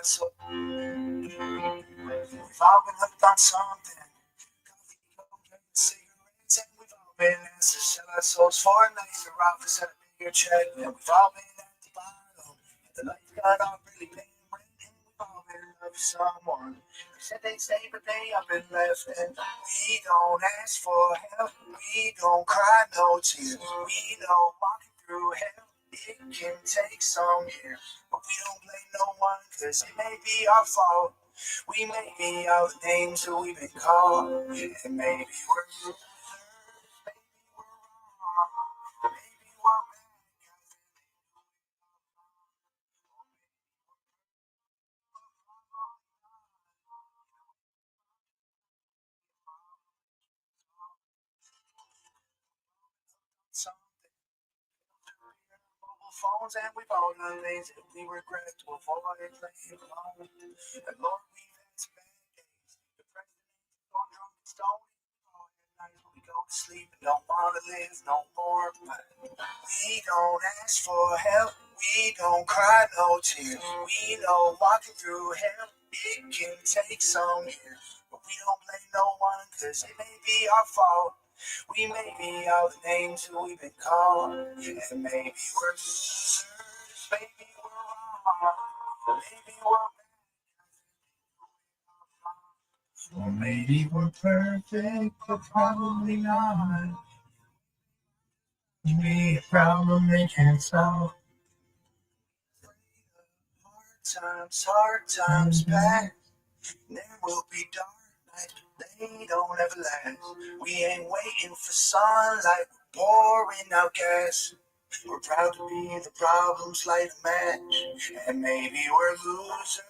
So we've all been hooked on something. Coffee, coke, cigarettes, and we've all been asked to sell our souls for a nicer office and a bigger check. And we've all been at the bottom. And the lights got off really paying rent. And we've all been in love with someone. They said they'd stay, but they have been left. And we don't ask for help. We don't cry no tears. We know walking through hell, it can take some years. But we don't blame no one, cause it may be our fault. We may be out names who we've been called. And maybe we're losers, maybe we're wrong. Maybe we're bad guys and they do it all wrong. Or maybe something. Mobile phones and we've all done things that we regret to avoid playing alone. And Lord, we've had some bad days. Depressed and gone drunk and stoned. All at night when we go to sleep and don't want to live no more. But we don't ask for help. We don't cry no tears. We know walking through hell, it can take some years. But we don't blame no one, cause it may be our fault. We may be all the names who we've been called. And maybe we're losers, maybe we're wrong. Maybe we're bad, or maybe we're perfect, but probably not. Maybe a problem they can't solve. Hard times pass. There will be dark nights, but they don't ever last. We ain't waiting for sunlight, we're pouring out gas. We're proud to be the problems light a match. And maybe we're losers,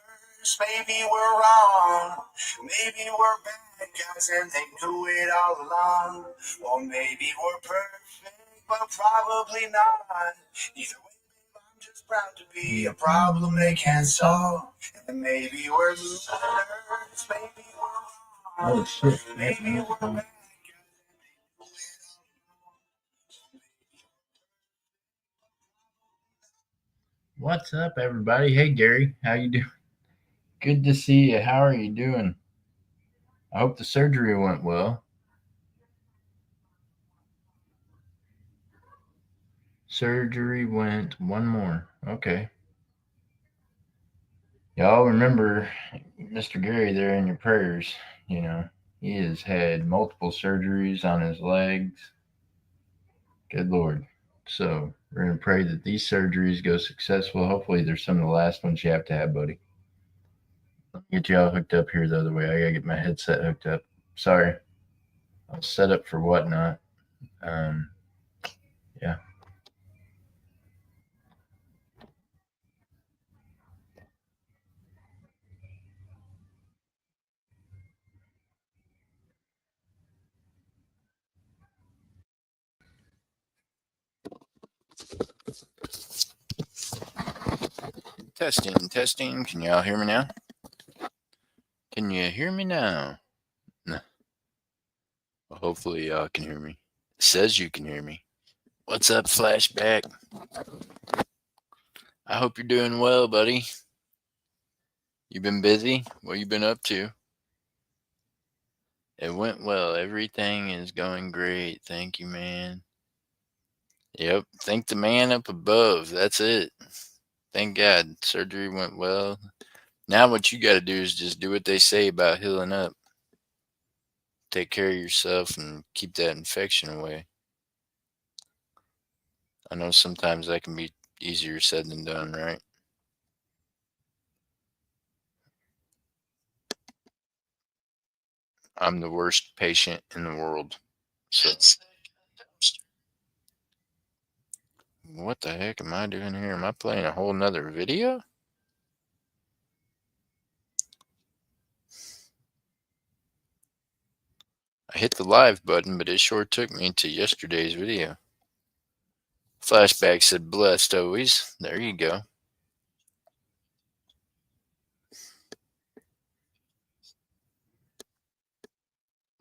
maybe we're wrong. Maybe we're bad guys and they knew it all along. Or maybe we're perfect, but probably not. Either way, babe, I'm just proud to be a problem they can't solve. And maybe we're losers, maybe we're wrong. Oh shit. Maybe we're bad. What's up, everybody? Hey, Gary. How you doing? Good to see you. How are you doing? I hope the surgery went well. Surgery went one more. Okay. Y'all remember Mr. Gary there in your prayers. You know, he has had multiple surgeries on his legs. Good Lord. So we're going to pray that these surgeries go successful. Hopefully, they're some of the last ones you have to have, buddy. Let me get y'all hooked up here the other way. I got to get my headset hooked up. Sorry. I'll set up for whatnot. Um, yeah. Testing. Can y'all hear me now? Can you hear me now? No. Well, hopefully y'all can hear me. It says you can hear me. What's up, Flashback? I hope you're doing well, buddy. You been busy? What you been up to? It went well. Everything is going great. Thank you, man. Yep. Thank the man up above. That's it. Thank God. Surgery went well. Now what you got to do is just do what they say about healing up. Take care of yourself and keep that infection away. I know sometimes that can be easier said than done, right? I'm the worst patient in the world. So what the heck am I doing here? Am I playing a whole nother video? I hit the live button, but it sure took me to yesterday's video. Flashback said blessed always. There you go.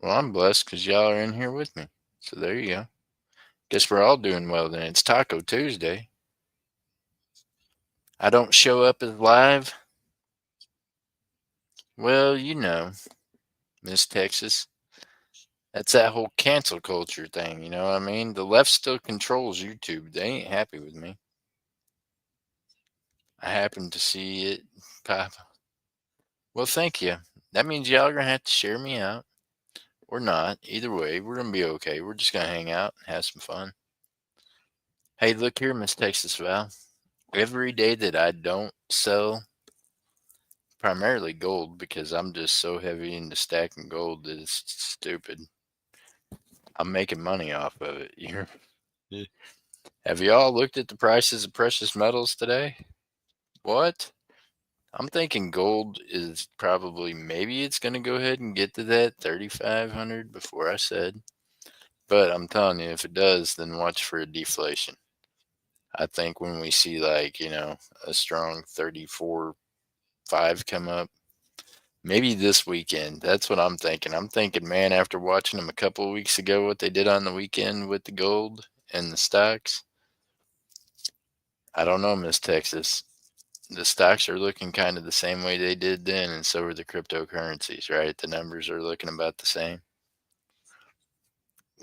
Well, I'm blessed because y'all are in here with me. So there you go. Guess we're all doing well then. It's Taco Tuesday. I don't show up as live Well, Miss Texas, that's that whole cancel culture thing, you know what I mean? The left still controls YouTube. They ain't happy with me. I happened to see it pop. Well, thank you. That means y'all are gonna have to share me out. Or not. Either way, we're gonna be okay. We're just gonna hang out and have some fun. Hey, look here, Miss Texas Val. Every day that I don't sell primarily gold because I'm just so heavy into stacking gold that it's stupid. I'm making money off of it. Have y'all looked at the prices of precious metals today? What? I'm thinking gold is probably maybe it's going to go ahead and get to that 3,500 before I said. But I'm telling you, if it does, then watch for a deflation. I think when we see a strong 34.5 come up, maybe this weekend. That's what I'm thinking. I'm thinking, man, after watching them a couple of weeks ago, what they did on the weekend with the gold and the stocks, I don't know, Miss Texas. The stocks are looking kind of the same way they did then, and so are the cryptocurrencies, right? The numbers are looking about the same.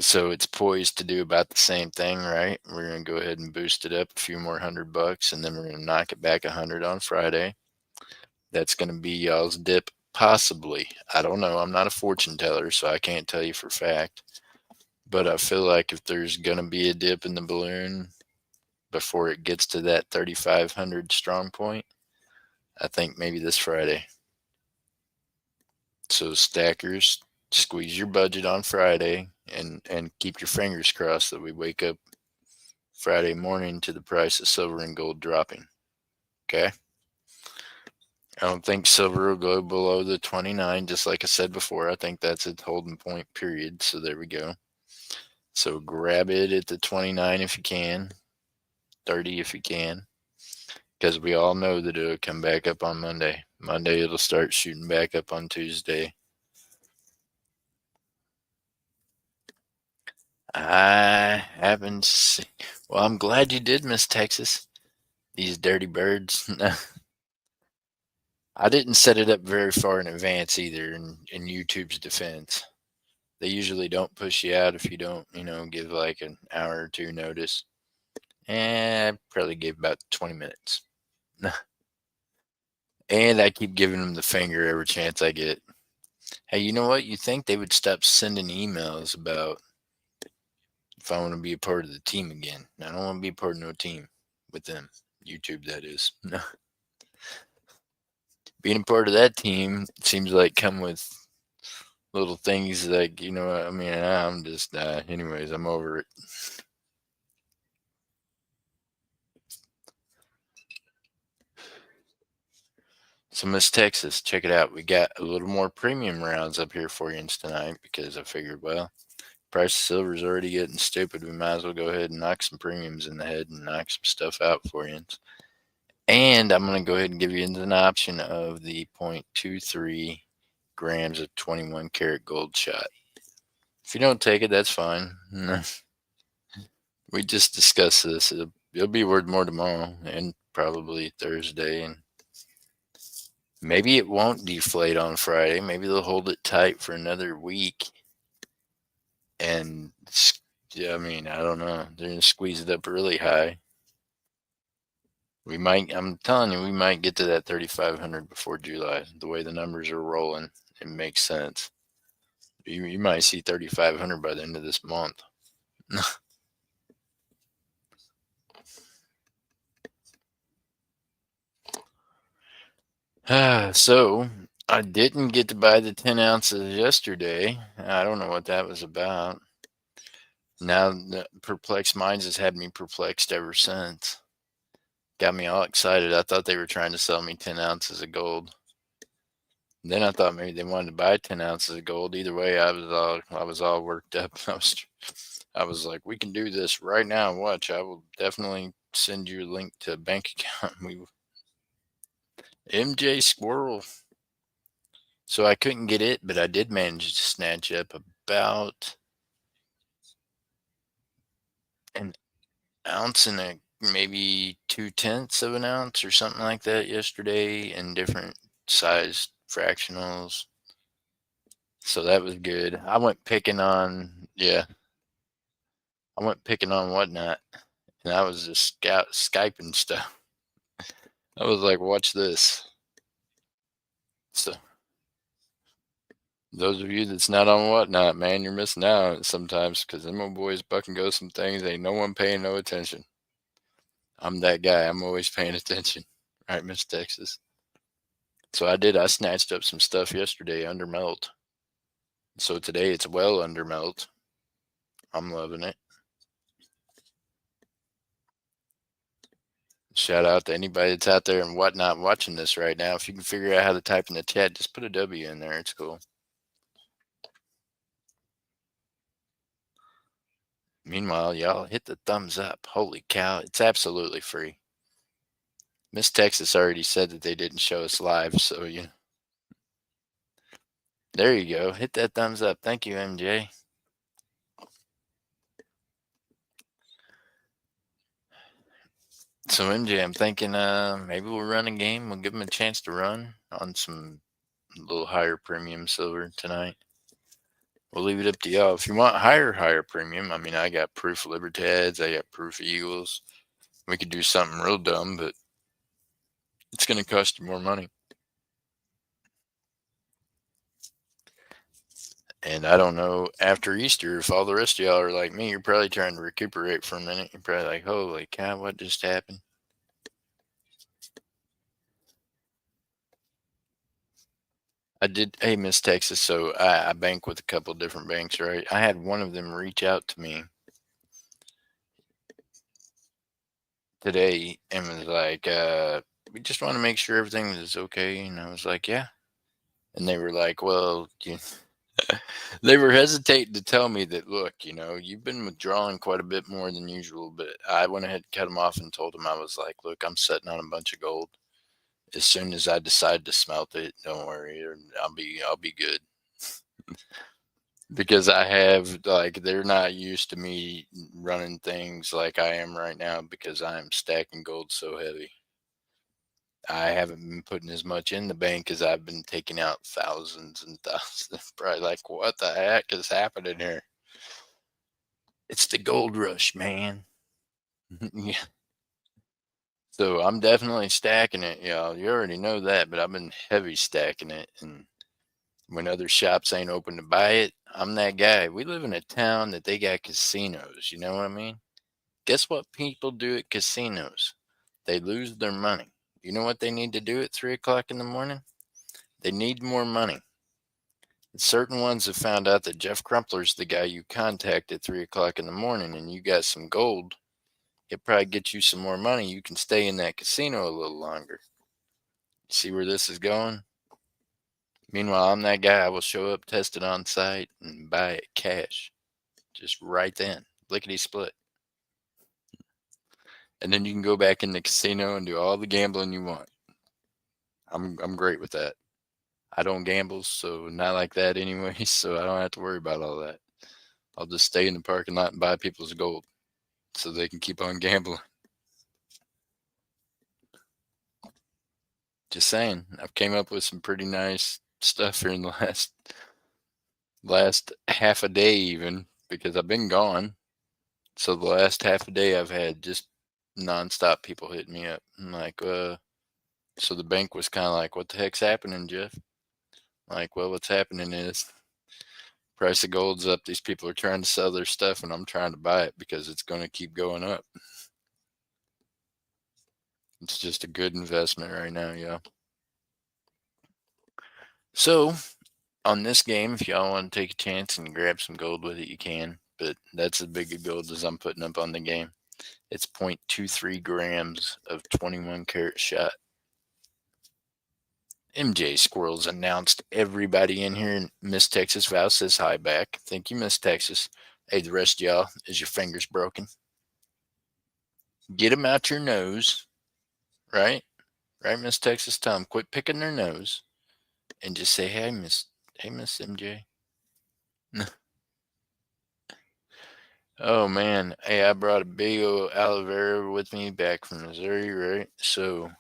So it's poised to do about the same thing, right? We're going to go ahead and boost it up a few more $100, and then we're going to knock it back 100 on Friday. That's going to be y'all's dip, possibly. I don't know. I'm not a fortune teller, so I can't tell you for fact. But I feel like if there's going to be a dip in the balloon before it gets to that 3,500 strong point, I think maybe this Friday. So stackers, squeeze your budget on Friday and keep your fingers crossed that we wake up Friday morning to the price of silver and gold dropping. Okay? I don't think silver will go below the 29, just like I said before. I think that's its holding point, period. So there we go. So grab it at the 29 if you can, 30 if you can, because we all know that it'll come back up on Monday. Monday, it'll start shooting back up on Tuesday. I haven't seen. Well, I'm glad you did, Miss Texas. These dirty birds. I didn't set it up very far in advance either, in YouTube's defense. They usually don't push you out if you don't, give like an hour or two notice. I probably gave about 20 minutes. And I keep giving them the finger every chance I get. Hey, you know what? You think they would stop sending emails about if I want to be a part of the team again? I don't want to be a part of no team with them. YouTube, that is. Being a part of that team seems like come with little things like, I mean, I'm just, anyways, I'm over it. So, Miss Texas, check it out. We got a little more premium rounds up here for you tonight because I figured, well, price of silver is already getting stupid. We might as well go ahead and knock some premiums in the head and knock some stuff out for you. And I'm going to go ahead and give you an option of the 0.23 grams of 21 karat gold shot. If you don't take it, that's fine. We just discussed this. It'll be worth more tomorrow and probably Thursday. And maybe it won't deflate on Friday. Maybe they'll hold it tight for another week. And I mean, I don't know. They're going to squeeze it up really high. I'm telling you, we might get to that 3,500 before July. The way the numbers are rolling, it makes sense. You might see 3,500 by the end of this month. So I didn't get to buy the 10 ounces yesterday. I don't know what that was about. Now, the Perplexed Minds has had me perplexed ever since. Got me all excited. I thought they were trying to sell me 10 ounces of gold. Then I thought maybe they wanted to buy 10 ounces of gold. Either way, I was all worked up. I was like, we can do this right now. Watch, I will definitely send you a link to a bank account. MJ Squirrel. So I couldn't get it, but I did manage to snatch up about an ounce and maybe 2/10 of an ounce or something like that yesterday in different sized fractionals. So that was good. I went picking on whatnot, and I was just Skyping stuff. I was like, watch this. So those of you that's not on whatnot, man, you're missing out sometimes because them old boys buck and go some things. Ain't no one paying no attention. I'm that guy. I'm always paying attention. Right, Miss Texas? So I snatched up some stuff yesterday under melt. So today it's well under melt. I'm loving it. Shout out to anybody that's out there and whatnot watching this right now. If you can figure out how to type in the chat, just put a W in there. It's cool. Meanwhile, y'all hit the thumbs up. Holy cow, it's absolutely free. Miss Texas already said that they didn't show us live, so there you go. Hit that thumbs up. Thank you, MJ. So MJ, I'm thinking maybe we'll run a game. We'll give them a chance to run on some little higher premium silver tonight. We'll leave it up to y'all. If you want higher premium, I mean, I got proof Libertads, I got proof Eagles. We could do something real dumb, but it's going to cost you more money. And I don't know, after Easter, if all the rest of y'all are like me, you're probably trying to recuperate for a minute. You're probably like, holy cow, what just happened? I did, hey, Miss Texas, so I bank with a couple different banks, right? I had one of them reach out to me today and was like, we just want to make sure everything is okay. And I was like, yeah. And they were like, well, they were hesitating to tell me that, look, you've been withdrawing quite a bit more than usual. But I went ahead and cut them off and told them, I was like, look, I'm sitting on a bunch of gold. As soon as I decide to smelt it, don't worry, I'll be good. Because I have, like, they're not used to me running things like I am right now because I am stacking gold so heavy. I haven't been putting as much in the bank as I've been taking out thousands and thousands. Probably like, what the heck is happening here? It's the gold rush, man. Yeah. So I'm definitely stacking it, y'all. You already know that, but I've been heavy stacking it. And when other shops ain't open to buy it, I'm that guy. We live in a town that they got casinos. You know what I mean? Guess what people do at casinos? They lose their money. You know what they need to do at 3 o'clock in the morning? They need more money. Certain ones have found out that Jeff Crumpler's the guy you contact at 3 o'clock in the morning and you got some gold. He'll probably get you some more money. You can stay in that casino a little longer. See where this is going? Meanwhile, I'm that guy. I will show up, test it on site, and buy it cash. Just right then. Lickety split. And then you can go back in the casino and do all the gambling you want. I'm great with that. I don't gamble, so not like that anyway, so I don't have to worry about all that. I'll just stay in the parking lot and buy people's gold so they can keep on gambling. Just saying, I've came up with some pretty nice stuff here in the last half a day even, because I've been gone. So the last half a day I've had just nonstop people hitting me up. I'm like, so the bank was kind of like, what the heck's happening, Jeff? I'm like, well, what's happening is price of gold's up. These people are trying to sell their stuff and I'm trying to buy it because it's going to keep going up. It's just a good investment right now, y'all. So on this game, if y'all want to take a chance and grab some gold with it, you can. But that's as big a gold as I'm putting up on the game. It's 0.23 grams of 21 karat shot. MJ Squirrels announced everybody in here. Miss Texas Val says hi back. Thank you, Miss Texas. Hey, the rest of y'all, is your fingers broken? Get them out your nose, right? Right, Miss Texas? Tell them, quit picking their nose and just say, hey, Miss MJ. Oh, man. Hey, I brought a big old aloe vera with me back from Missouri, right? So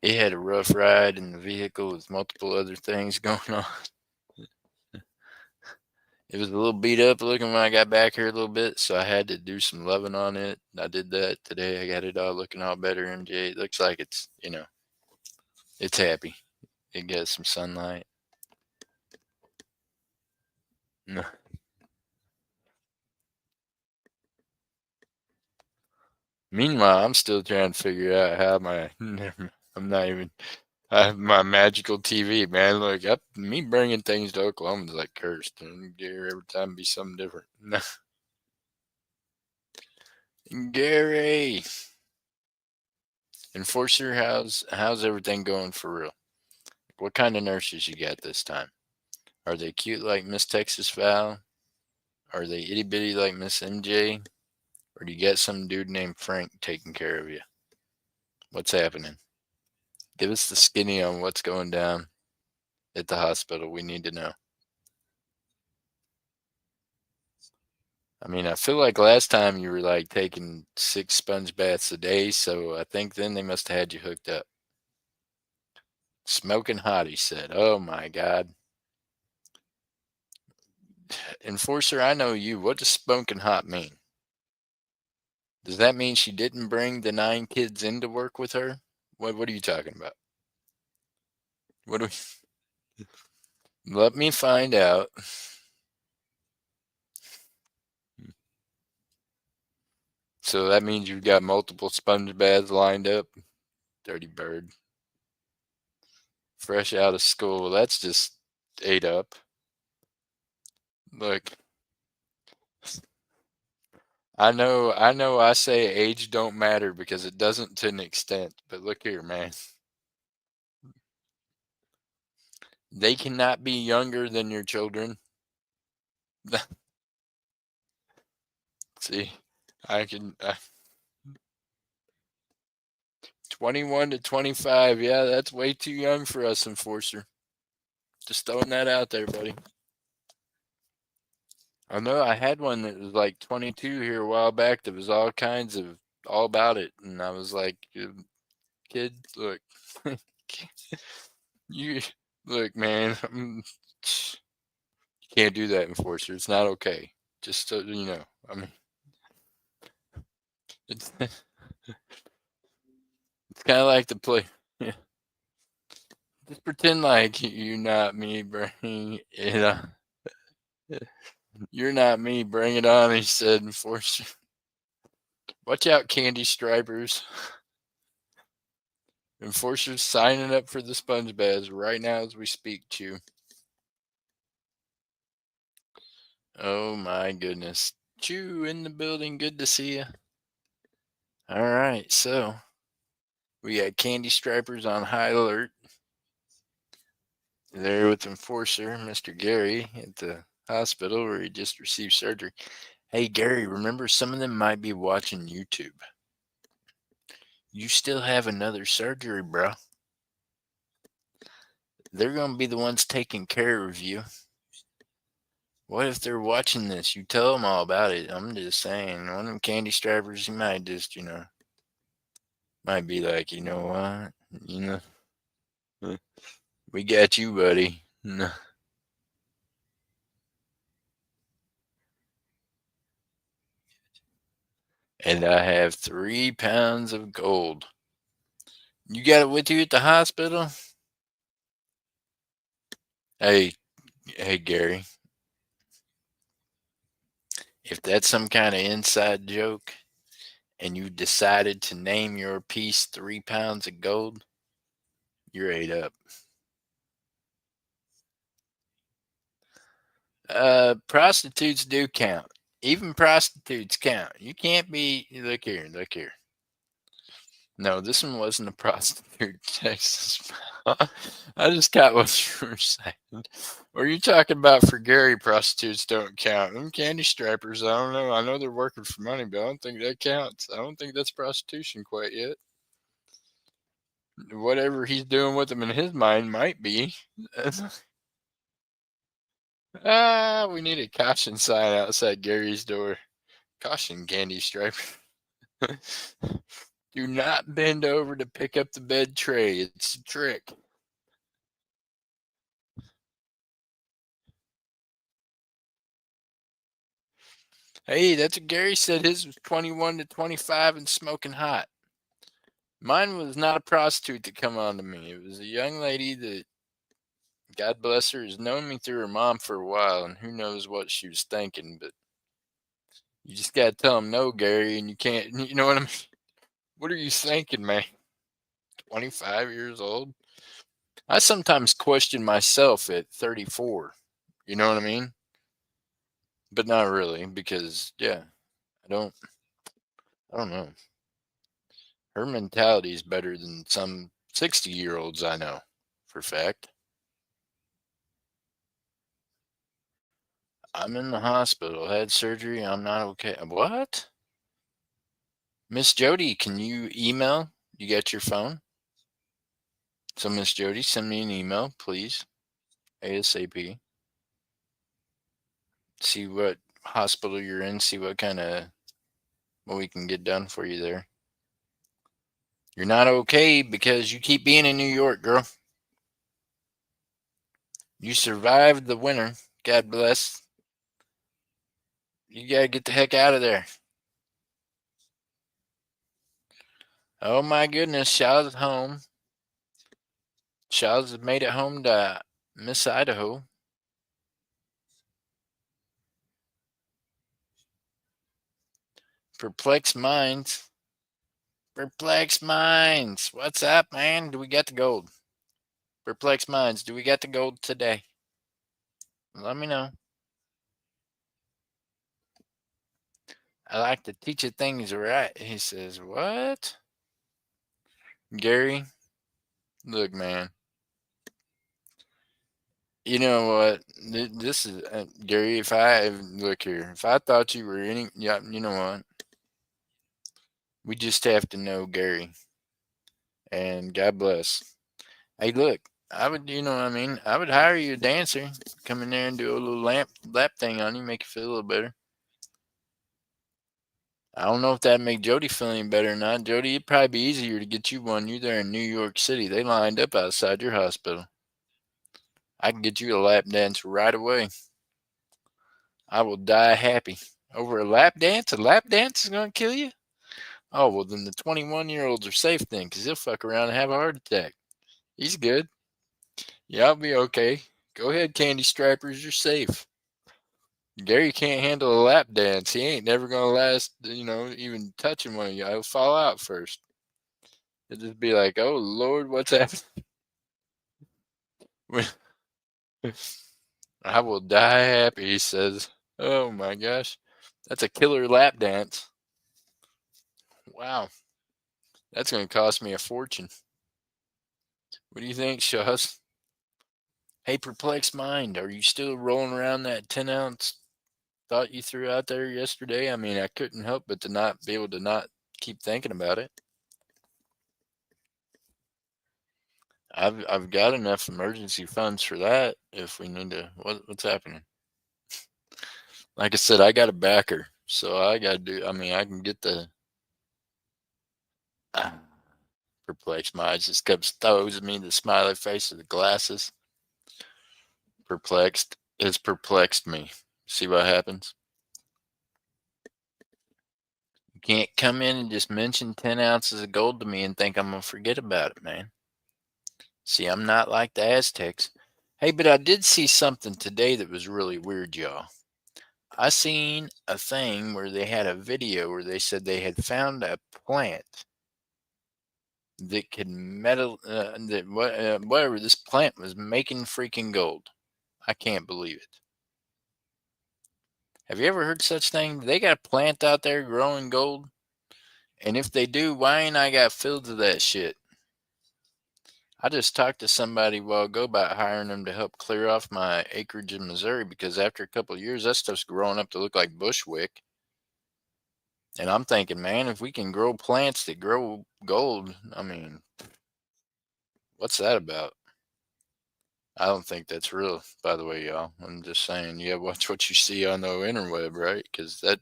He had a rough ride in the vehicle with multiple other things going on. It was a little beat up looking when I got back here a little bit, so I had to do some loving on it. I did that today. I got it all looking all better, MJ. It looks like it's, it's happy. It gets some sunlight. No. Meanwhile, I'm still trying to figure out how I'm not even, I have my magical TV, man. Look, me bringing things to Oklahoma is like cursed. And every time be something different. Gary, Enforcer, how's everything going for real? What kind of nurses you got this time? Are they cute like Miss Texas Val? Are they itty bitty like Miss MJ? Or do you got some dude named Frank taking care of you? What's happening? Give us the skinny on what's going down at the hospital. We need to know. I mean, I feel like last time you were like taking 6 sponge baths a day, so I think then they must have had you hooked up. Smoking hot, he said. Oh my God. Enforcer, I know you. What does smoking hot mean? Does that mean she didn't bring the 9 kids in to work with her? What are you talking about? What do we Let me find out. So that means you've got multiple sponge baths lined up? Dirty bird. Fresh out of school. That's just ate up. Look, I know I say age don't matter because it doesn't to an extent, but look here, man. They cannot be younger than your children. See, I can 21 to 25. Yeah, that's way too young for us, Enforcer. Just throwing that out there, buddy. I know I had one that was like 22 here a while back that was all kinds of all about it. And I was like, kid, look, you look, man, you can't do that, Enforcer. It's not okay. Just so you know, I mean, it's, it's kind of like the play. Yeah. Just pretend like you're not me, bring it on. You're not me, bring it on, he said, Enforcer. Watch out, candy stripers. Enforcer's signing up for the sponge baths right now as we speak, Chew. Oh my goodness. Chew in the building. Good to see you. All right, so we got candy stripers on high alert. There with Enforcer, Mr. Gary, at the hospital where he just received surgery. Hey, Gary, remember some of them might be watching YouTube. You still have another surgery, bro. They're going to be the ones taking care of you. What if they're watching this? You tell them all about it. I'm just saying, one of them candy stripers, you might just, might be like, you know what? We got you, buddy. And I have 3 pounds of gold. You got it with you at the hospital? Hey, Gary. If that's some kind of inside joke and you decided to name your piece 3 pounds of gold, you're ate up. Prostitutes do count. Even prostitutes count. You can't be. Look here. No, this one wasn't a prostitute, Texas. I just got what you were saying. Were you talking about for Gary, prostitutes don't count? Them candy strippers, I don't know. I know they're working for money, but I don't think that counts. I don't think that's prostitution quite yet. Whatever he's doing with them in his mind might be. We need a caution sign outside Gary's door. Caution, candy striper. Do not bend over to pick up the bed tray. It's a trick. Hey, that's what Gary said. His was 21 to 25 and smoking hot. Mine was not a prostitute that come on to me. It was a young lady that, God bless her, has known me through her mom for a while, and who knows what she was thinking. But you just got to tell them no, Gary, and you can't, you know what I mean? What are you thinking, man? 25 years old? I sometimes question myself at 34. You know what I mean? But not really, because, yeah, I don't know. Her mentality is better than some 60-year-olds I know for a fact. I'm in the hospital, had surgery, I'm not okay. What? Miss Jody, can you email? You got your phone? So, Miss Jody, send me an email, please, ASAP. See what hospital you're in, see what we can get done for you there. You're not okay because you keep being in New York, girl. You survived the winter. God bless. You gotta get the heck out of there. Oh my goodness, Shaw's home. Shaw's made it home to Miss Idaho. Perplexed minds. Perplexed minds. What's up, man? Do we got the gold? Perplexed minds. Do we got the gold today? Let me know. I like to teach you things right. He says, what? Gary, look, man. You know what? This is Gary. If I look here, if I thought you were any, yeah, you know what? We just have to know Gary, and God bless. Hey, look, I would, you know what I mean? I would hire you a dancer, come in there and do a little lap thing on you, make you feel a little better. I don't know if that'd make Jody feel any better or not. Jody, it'd probably be easier to get you one. You're there in New York City. They lined up outside your hospital. I can get you a lap dance right away. I will die happy. Over a lap dance? A lap dance is going to kill you? Oh, well, then the 21-year-olds are safe then, because he'll fuck around and have a heart attack. He's good. Yeah, I'll be okay. Go ahead, candy strappers. You're safe. Gary can't handle a lap dance. He ain't never going to last, even touching one of you. He'll fall out first. It'll just be like, oh, Lord, what's happening? I will die happy, he says. Oh, my gosh. That's a killer lap dance. Wow. That's going to cost me a fortune. What do you think, Shaz? Hey, perplexed mind, are you still rolling around that 10-ounce thought you threw out there yesterday? I mean, I couldn't help but to not be able to not keep thinking about it. I've got enough emergency funds for that if we need to. What's happening? Like I said, I got a backer, so I got to do. I mean, I can get the perplexed mind just comes throws me the smiley face of the glasses. Perplexed has perplexed me. See what happens? You can't come in and just mention 10 ounces of gold to me and think I'm going to forget about it, man. See, I'm not like the Aztecs. Hey, but I did see something today that was really weird, y'all. I seen a thing where they had a video where they said they had found a plant that could whatever this plant was making freaking gold. I can't believe it. Have you ever heard such thing? They got a plant out there growing gold? And if they do, why ain't I got fields of that shit? I just talked to somebody a while ago about hiring them to help clear off my acreage in Missouri because after a couple of years, that stuff's growing up to look like bushwick. And I'm thinking, man, if we can grow plants that grow gold, I mean, what's that about? I don't think that's real, by the way, y'all. I'm just saying, yeah, watch what you see on the interweb, right? Because that,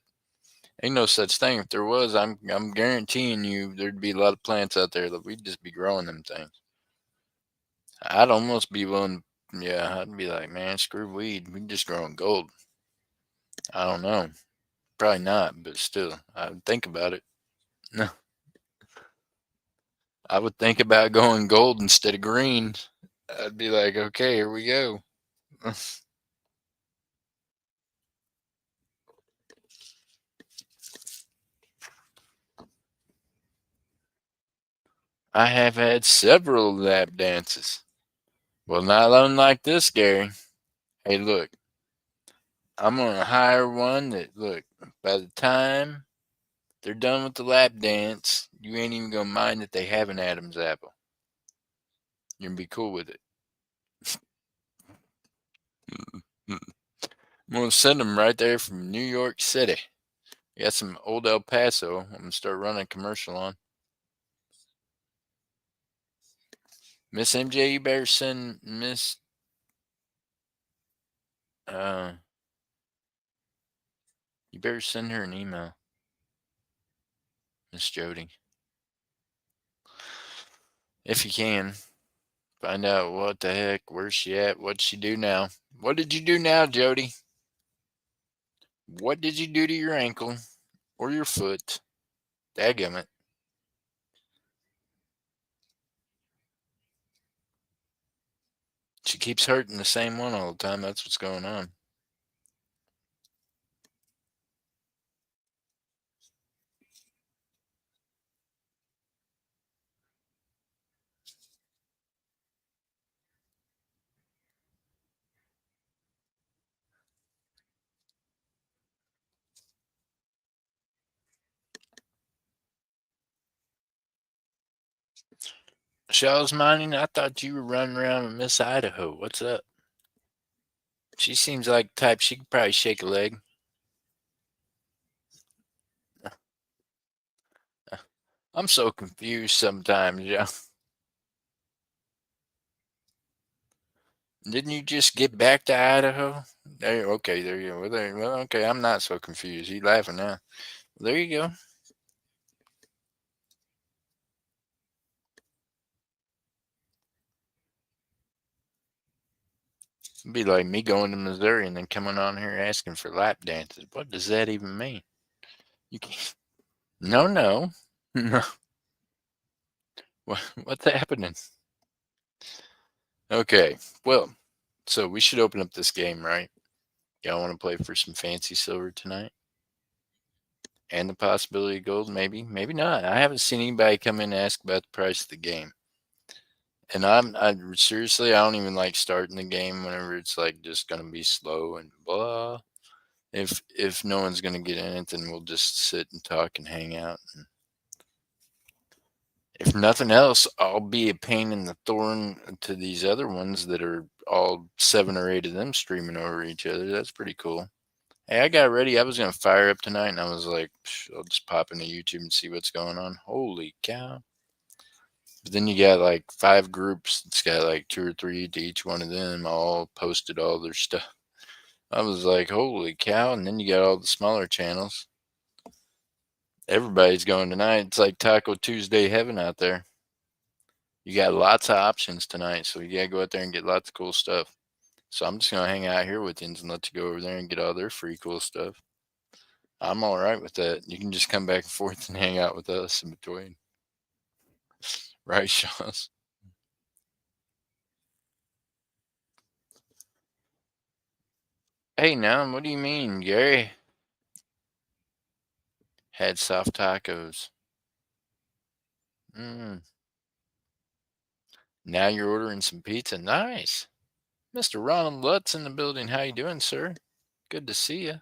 Ain't no such thing. If there was, I'm guaranteeing you there'd be a lot of plants out there that we'd just be growing them things. I'd almost be willing. Yeah, I'd be like, man, screw weed. We just growing gold. I don't know. Probably not, but still, I would think about it. No, I would think about going gold instead of green. I'd be like, okay, here we go. I have had several lap dances. Well, not unlike this, Gary. Hey, look, I'm going to hire one that, look, by the time they're done with the lap dance, you ain't even going to mind that they have an Adam's apple. You're going to be cool with it. I'm going to send them right there from New York City. Got some old El Paso. I'm going to start running a commercial on. Miss MJ, you better send Miss you better send her an email. Miss Jody. If you can. Find out what the heck, where's she at, what'd she do now? What did you do now, Jody? What did you do to your ankle or your foot? Dadgummit. She keeps hurting the same one all the time. That's what's going on. Shaw's Mining, I thought you were running around with Miss Idaho. What's up? She seems like the type she could probably shake a leg. I'm so confused sometimes, yeah. Didn't you just get back to Idaho? There, okay, there you go. Well, okay, I'm not so confused. You laughing now? There you go. It'd be like me going to Missouri and then coming on here asking for lap dances. What does that even mean? You can't. No, no, no. What's happening? Okay, well, so we should open up this game, right? Y'all want to play for some fancy silver tonight? And the possibility of gold, maybe, maybe not. I haven't seen anybody come in and ask about the price of the game. And I seriously, I don't even like starting the game whenever it's like just gonna be slow and blah. If no one's gonna get in it, then we'll just sit and talk and hang out. And if nothing else, I'll be a pain in the thorn to these other ones that are all 7 or 8 of them streaming over each other. That's pretty cool. Hey, I got ready. I was gonna fire up tonight, and I was like, I'll just pop into YouTube and see what's going on. Holy cow! But then you got like 5 groups. It's got like 2 or 3 to each one of them, all posted all their stuff. I was like, holy cow! And then you got all the smaller channels. Everybody's going tonight. It's like Taco Tuesday heaven out there. You got lots of options tonight, so you gotta go out there and get lots of cool stuff. So I'm just gonna hang out here with you and let you go over there and get all their free cool stuff. I'm all right with that. You can just come back and forth and hang out with us in between. Right, Shaws? Hey, now, what do you mean, Gary? Had soft tacos. Now you're ordering some pizza. Nice. Mr. Ronald Lutz in the building. How you doing, sir? Good to see you.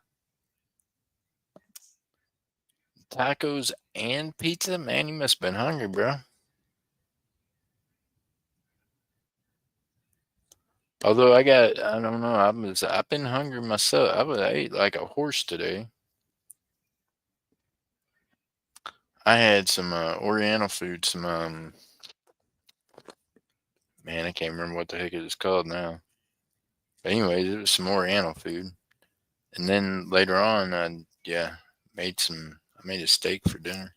Tacos and pizza? Man, you must have been hungry, bro. Although I don't know, I've been hungry myself. I ate like a horse today. I had some Oriental food, some man, I can't remember what the heck it is called now. But anyways, it was some Oriental food. And then later on, man, I made a steak for dinner.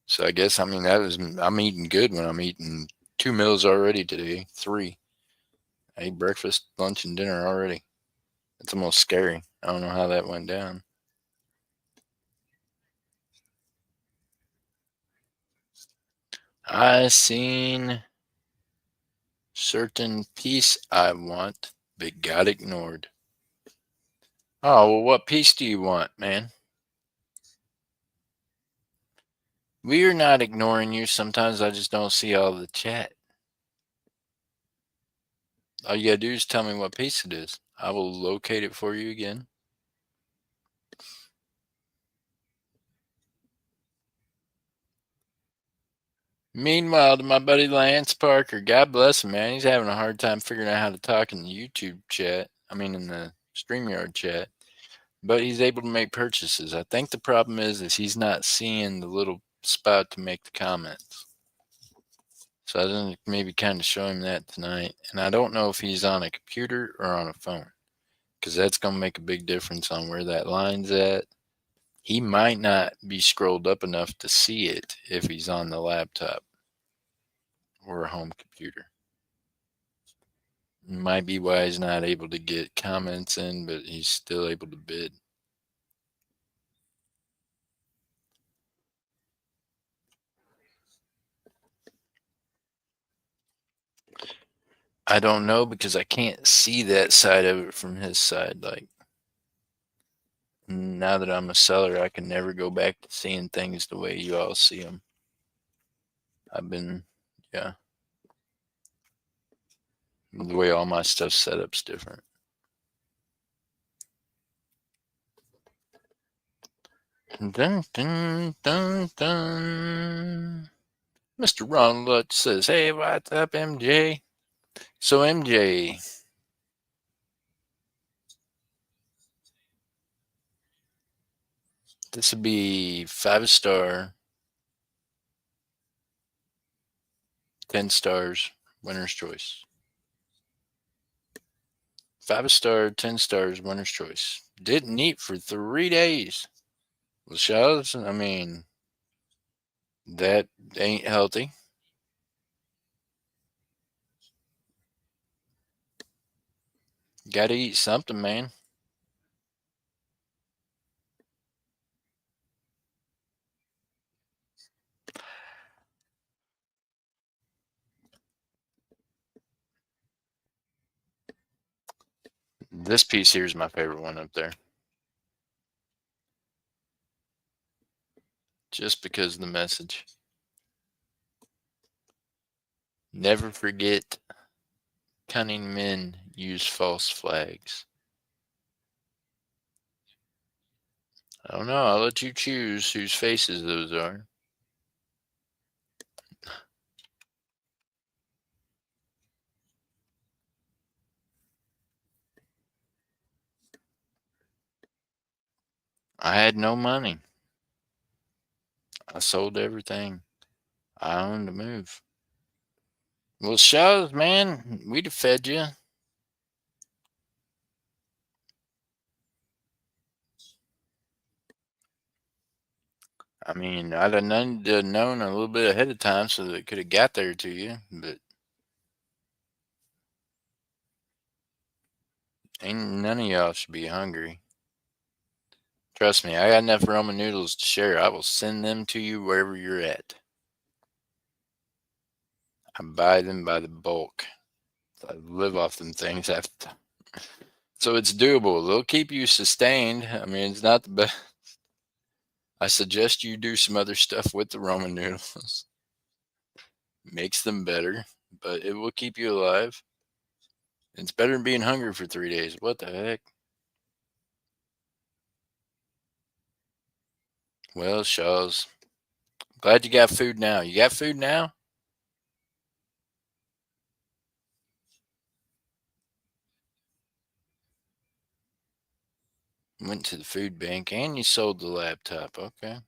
So I guess, I'm eating good when I'm eating 2 meals already today. 3. I ate breakfast, lunch, and dinner already. It's almost scary. I don't know how that went down. I seen certain piece I want, but got ignored. Oh, well, what piece do you want, man? We're not ignoring you. Sometimes I just don't see all the chat. All you gotta do is tell me what piece it is. I will locate it for you again. Meanwhile, to my buddy Lance Parker, God bless him, man. He's having a hard time figuring out how to talk in the YouTube chat. In the StreamYard chat. But he's able to make purchases. I think the problem is he's not seeing the little spot to make the comments. So I was going to maybe kind of show him that tonight. And I don't know if he's on a computer or on a phone, because that's going to make a big difference on where that line's at. He might not be scrolled up enough to see it if he's on the laptop or a home computer. Might be why he's not able to get comments in, but he's still able to bid. I don't know, because I can't see that side of it from his side. Like, now that I'm a seller, I can never go back to seeing things the way you all see them. Yeah. The way all my stuff's set up's different. Dun, dun, dun, dun. Mr. Ron Lutz says, "Hey, what's up, MJ?" So, MJ, this would be 5-star, 10 stars, winner's choice. 5-star, 10 stars, winner's choice. Didn't eat for 3 days. Well, shows, that ain't healthy. Gotta eat something, man. This piece here is my favorite one up there. Just because of the message. Never forget, cunning men use false flags. I don't know. I'll let you choose whose faces those are. I had no money. I sold everything. I owned a move. Well, shows, man. We'd have fed you. I'd have known a little bit ahead of time so that it could have got there to you, but ain't none of y'all should be hungry. Trust me, I got enough ramen noodles to share. I will send them to you wherever you're at. I buy them by the bulk. I live off them things. So it's doable. They'll keep you sustained. It's not the best. I suggest you do some other stuff with the ramen noodles. Makes them better, but it will keep you alive. It's better than being hungry for 3 days. What the heck? Well, Shaws, glad you got food now. You got food now? Went to the food bank and you sold the laptop. Okay.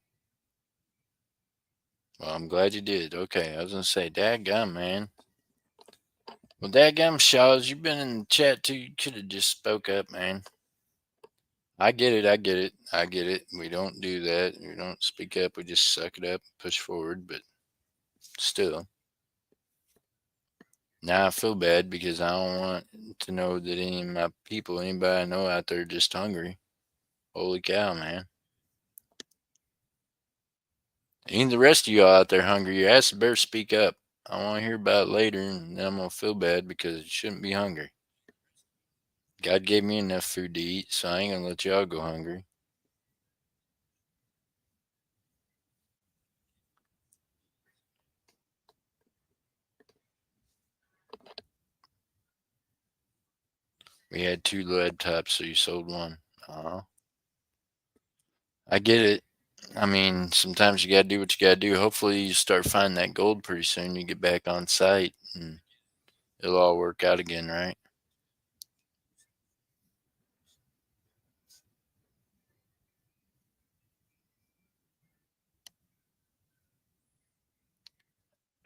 Well, I'm glad you did. Okay. I was going to say, dadgum, man. Well, dadgum, Shaws, you've been in the chat too. You could have just spoke up, man. I get it. I get it. I get it. We don't do that. We don't speak up. We just suck it up, push forward. But still, now I feel bad because I don't want to know that any of my people, anybody I know out there, just hungry. Holy cow, man! Any of the rest of y'all out there hungry? Your ass better speak up. I want to hear about it later, and then I'm gonna feel bad because you shouldn't be hungry. God gave me enough food to eat, so I ain't gonna let y'all go hungry. We had 2 lead tops, so you sold one. I get it. I mean, sometimes you gotta do what you gotta do. Hopefully, you start finding that gold pretty soon. You get back on site, and it'll all work out again, right?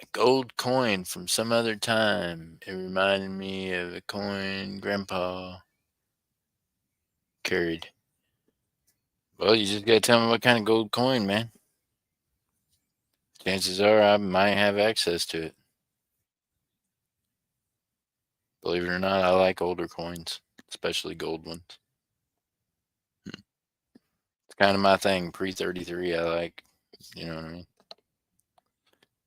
A gold coin from some other time. It reminded me of a coin Grandpa carried. Well, you just gotta tell me what kind of gold coin, man. Chances are I might have access to it. Believe it or not, I like older coins, especially gold ones. It's kind of my thing. Pre 33, I like. You know what I mean?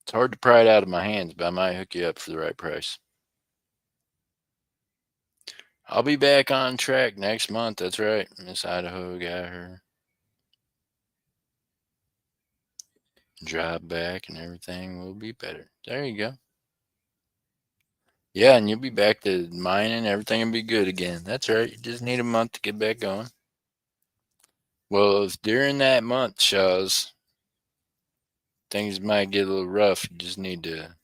It's hard to pry it out of my hands, but I might hook you up for the right price. I'll be back on track next month. That's right. Miss Idaho got her job back and everything will be better. There you go. Yeah, and you'll be back to mining. Everything will be good again. That's right. You just need a month to get back going. Well, if during that month, Shaws, things might get a little rough, you just need to,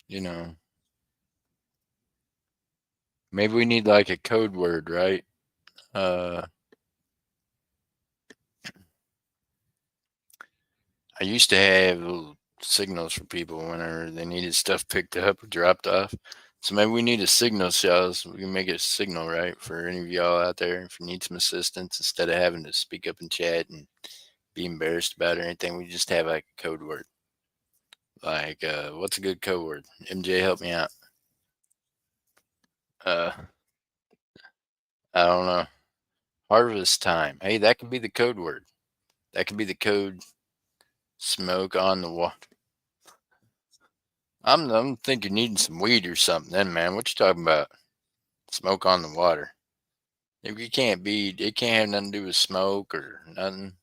you know, maybe we need like a code word, right? Uh, I used to have little signals for people whenever they needed stuff picked up or dropped off. So maybe we need a signal, Shells. We can make it a signal, right? For any of y'all out there, if you need some assistance, instead of having to speak up and chat and be embarrassed about it or anything, we just have like a code word. Like, what's a good code word? MJ, help me out. Uh, I don't know. Harvest time. Hey, that could be the code word. That could be the code. Smoke on the wall. I'm thinking needing some weed or something then, man. What you talking about? Smoke on the water. If you can't be, it can't have nothing to do with smoke or nothing.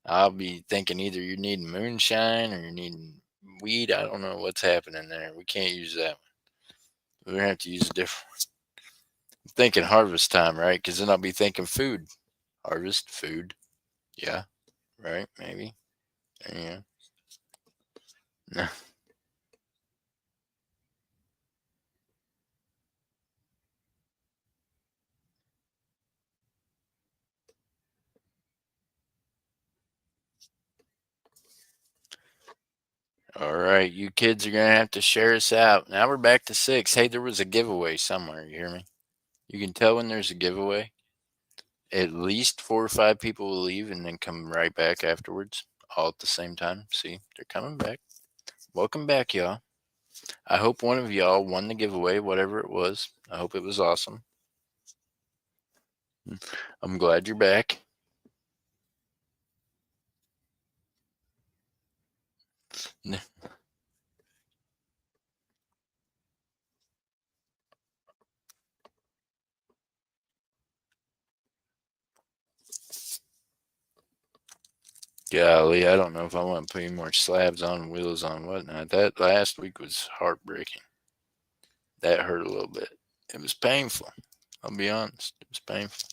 I'll be thinking either you're needing moonshine or you're needing weed. I don't know what's happening there. We can't use that one. We're gonna have to use a different one. I'm thinking harvest time, right? Because then I'll be thinking food. Harvest, food. Yeah, right, maybe. Yeah. No. All right, you kids are gonna have to share us out. Now we're back to 6. Hey, there was a giveaway somewhere. You hear me? You can tell when there's a giveaway. At least 4 or 5 people will leave and then come right back afterwards, all at the same time. See, they're coming back. Welcome back, y'all. I hope one of y'all won the giveaway, whatever it was. I hope it was awesome. I'm glad you're back. Golly, I don't know if I want to put any more slabs on, wheels on, whatnot. That last week was heartbreaking. That hurt a little bit. It was painful. I'll be honest. It was painful.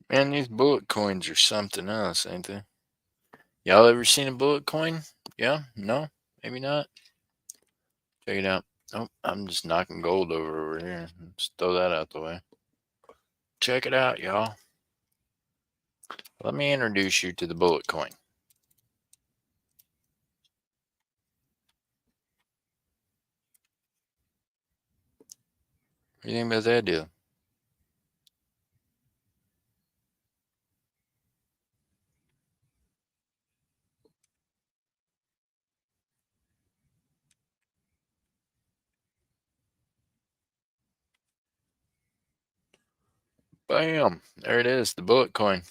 Man, these bullet coins are something else, ain't they? Y'all ever seen a bullet coin? Yeah? No? Maybe not? Check it out. Oh, I'm just knocking gold over here. Let's throw that out the way. Check it out, y'all. Let me introduce you to the bullet coin. What do you think about that deal? Bam! There it is, the bullet coin.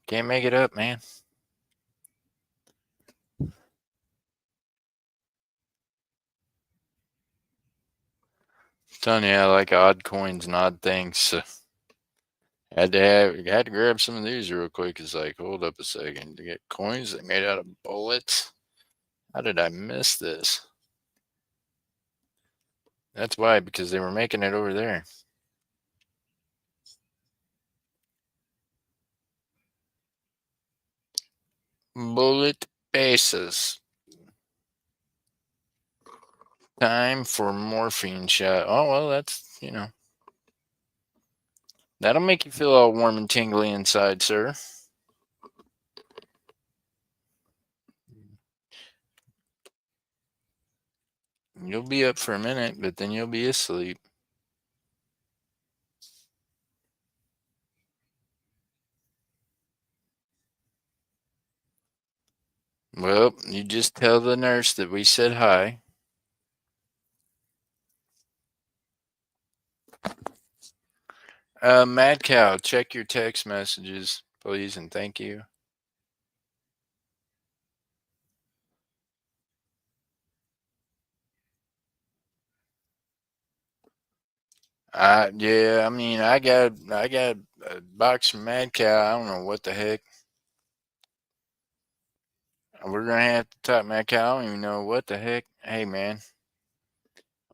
Can't make it up, man. Telling you, I like odd coins and odd things. So had to grab some of these real quick. It's like, hold up a second. To get coins that made out of bullets. How did I miss this? That's why, because they were making it over there. Bullet bases. Time for morphine shot. Oh, well, that's, that'll make you feel all warm and tingly inside, sir. You'll be up for a minute, but then you'll be asleep. Well, you just tell the nurse that we said hi. Mad Cow, check your text messages, please, and thank you. Yeah, I mean, I got a box from Mad Cow. I don't know what the heck. We're gonna have to talk, Mad Cow. I don't even know what the heck. Hey, man,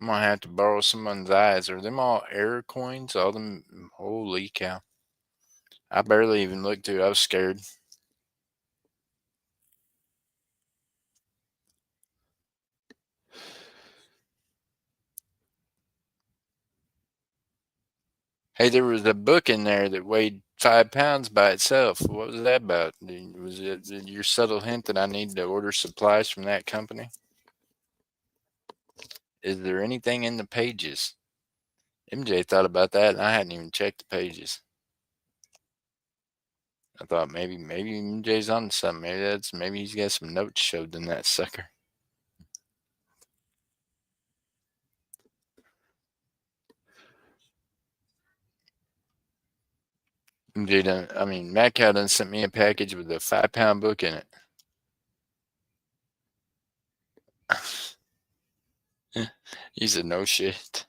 I'm gonna have to borrow someone's eyes. Are them all error coins? All them? Holy cow! I barely even looked through. I was scared. Hey, there was a book in there that weighed 5 pounds by itself. What was that about? Was it your subtle hint that I need to order supplies from that company? Is there anything in the pages? MJ thought about that, and I hadn't even checked the pages. I thought maybe MJ's on something. Maybe he's got some notes shoved in that sucker. MJ done. I mean, Matt Cow done sent me a package with a 5-pound book in it. He said, "No shit."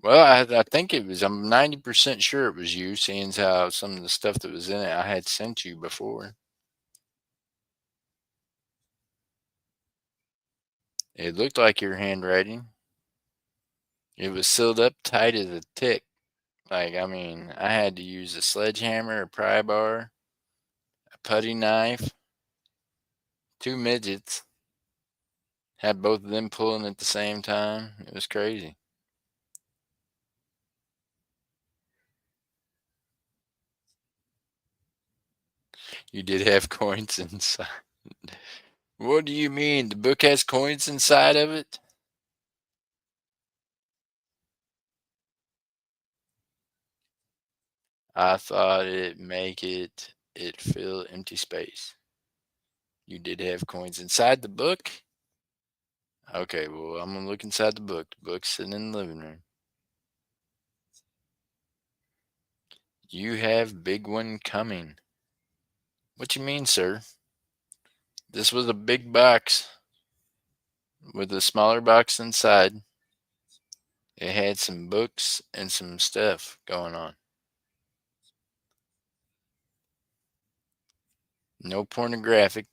Well, I think it was. I'm 90% sure it was you, seeing as how some of the stuff that was in it I had sent you before. It looked like your handwriting. It was sealed up tight as a tick. Like, I mean, I had to use a sledgehammer, a pry bar, a putty knife, 2 midgets. Had both of them pulling at the same time. It was crazy. You did have coins inside. What do you mean? The book has coins inside of it? I thought it make it fill empty space. You did have coins inside the book? Okay, well, I'm gonna look inside the book. The book's sitting in the living room. You have big one coming. What you mean, sir? This was a big box with a smaller box inside. It had some books and some stuff going on. No pornographic.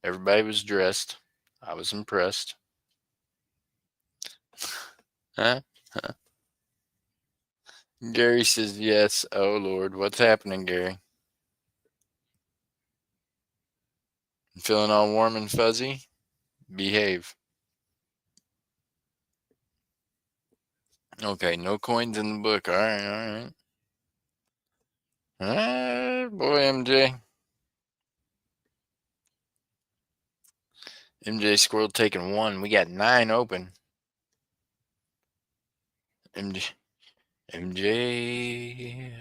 Everybody was dressed. I was impressed. Huh? Huh? Gary says yes. Oh Lord, what's happening, Gary? Feeling all warm and fuzzy? Behave. Okay, no coins in the book. All right, all right. Ah, boy, MJ. MJ Squirrel taking one. We got 9 open. MJ. MJ.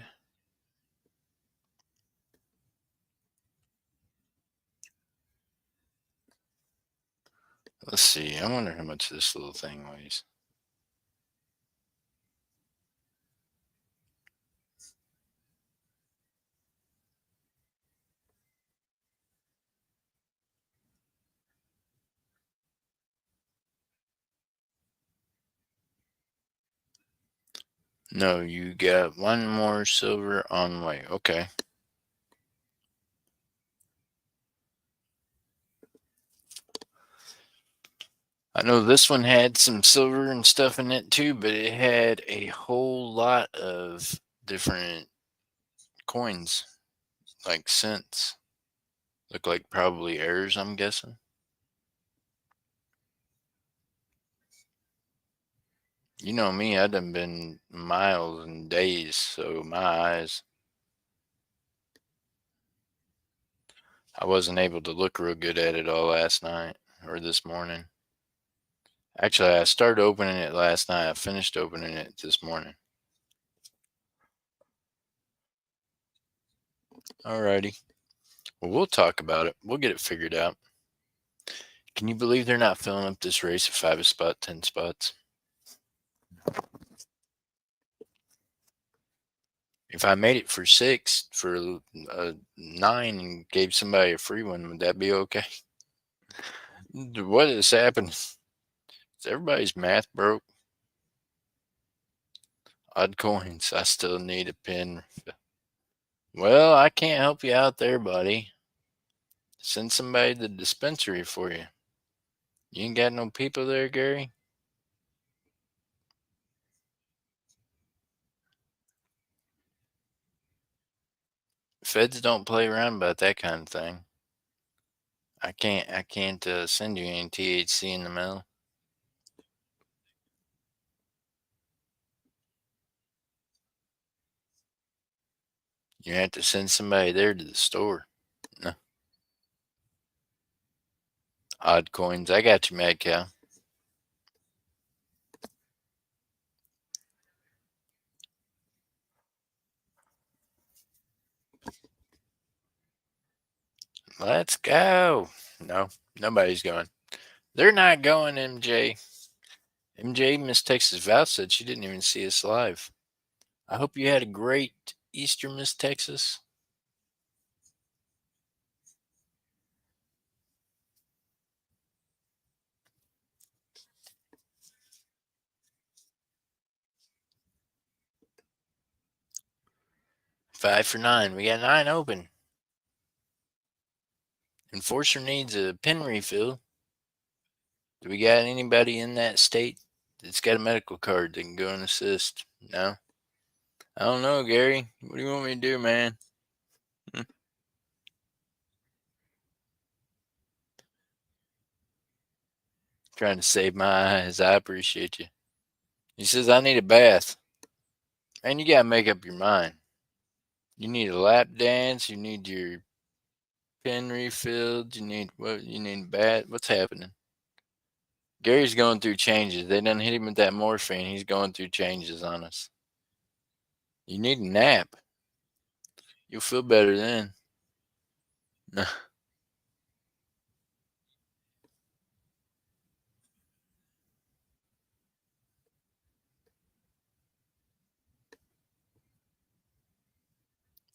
Let's see. I wonder how much this little thing weighs. No, you got one more silver on the way. Okay. I know this one had some silver and stuff in it too, but it had a whole lot of different coins, like cents. Look like probably errors, I'm guessing. You know me, I done been miles and days, so my eyes. I wasn't able to look real good at it all last night or this morning. Actually, I started opening it last night. I finished opening it this morning. Alrighty. Well, we'll talk about it. We'll get it figured out. Can you believe they're not filling up this race at 5 a spot, 10 spots? If I made it for 6, for 9, and gave somebody a free one, would that be okay? What is happening? Is everybody's math broke? Odd coins. I still need a pin. Well, I can't help you out there, buddy. Send somebody to the dispensary for you. You ain't got no people there, Gary? Feds don't play around about that kind of thing. I can't send you any THC in the mail. You have to send somebody there to the store. No. Odd coins. I got you, Mad Cow. Let's go. No, nobody's going. They're not going, MJ. MJ, Miss Texas Val said she didn't even see us live. I hope you had a great Easter, Miss Texas. Five for 9. We got 9 open. Enforcer needs a pen refill. Do we got anybody in that state that's got a medical card that can go and assist? No? I don't know, Gary. What do you want me to do, man? Trying to save my eyes. I appreciate you. He says, I need a bath. Man, you got to make up your mind. You need a lap dance. You need your pen refilled. You need what? You need a bath. What's happening? Gary's going through changes. They done hit him with that morphine. He's going through changes on us. You need a nap. You'll feel better then. No.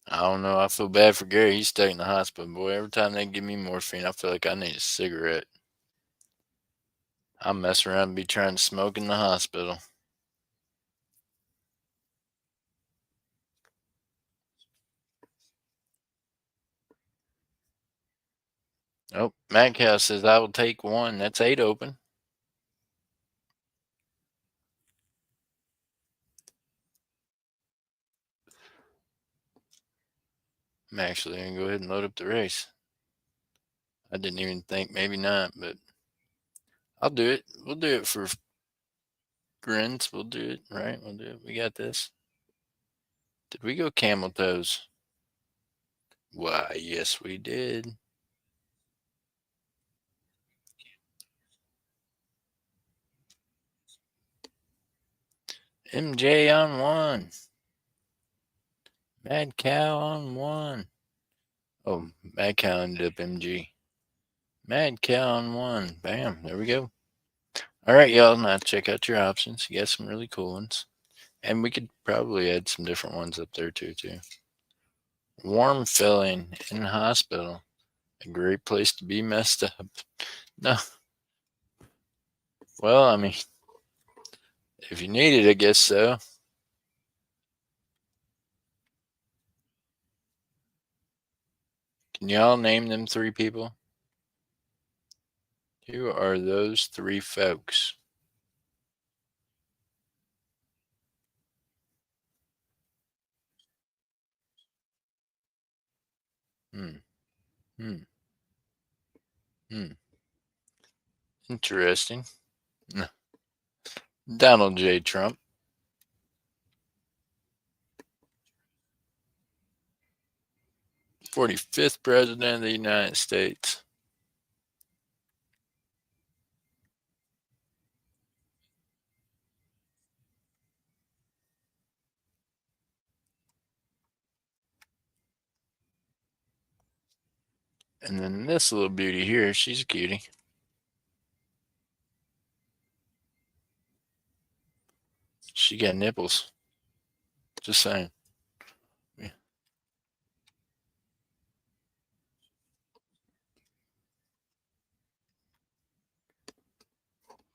I don't know. I feel bad for Gary. He's stuck in the hospital. Boy, every time they give me morphine, I feel like I need a cigarette. I'll mess around and be trying to smoke in the hospital. Oh, Matt Cow says, I will take one. That's 8 open. I'm actually going to go ahead and load up the race. I didn't even think, maybe not, but I'll do it. We'll do it for grins. We'll do it, right? We'll do it. We got this. Did we go camel toes? Why, yes, we did. MJ on 1. Mad Cow on 1. Oh, Mad Cow ended up MG. Mad Cow on 1. Bam. There we go. All right, y'all. Now check out your options. You got some really cool ones. And we could probably add some different ones up there too. Warm filling in hospital. A great place to be messed up. No. Well, I mean, if you need it, I guess so. Can y'all name them 3 people? Who are those 3 folks? Interesting. Donald J. Trump. 45th President of the United States. And then this little beauty here, she's a cutie. She got nipples. Just saying. Yeah.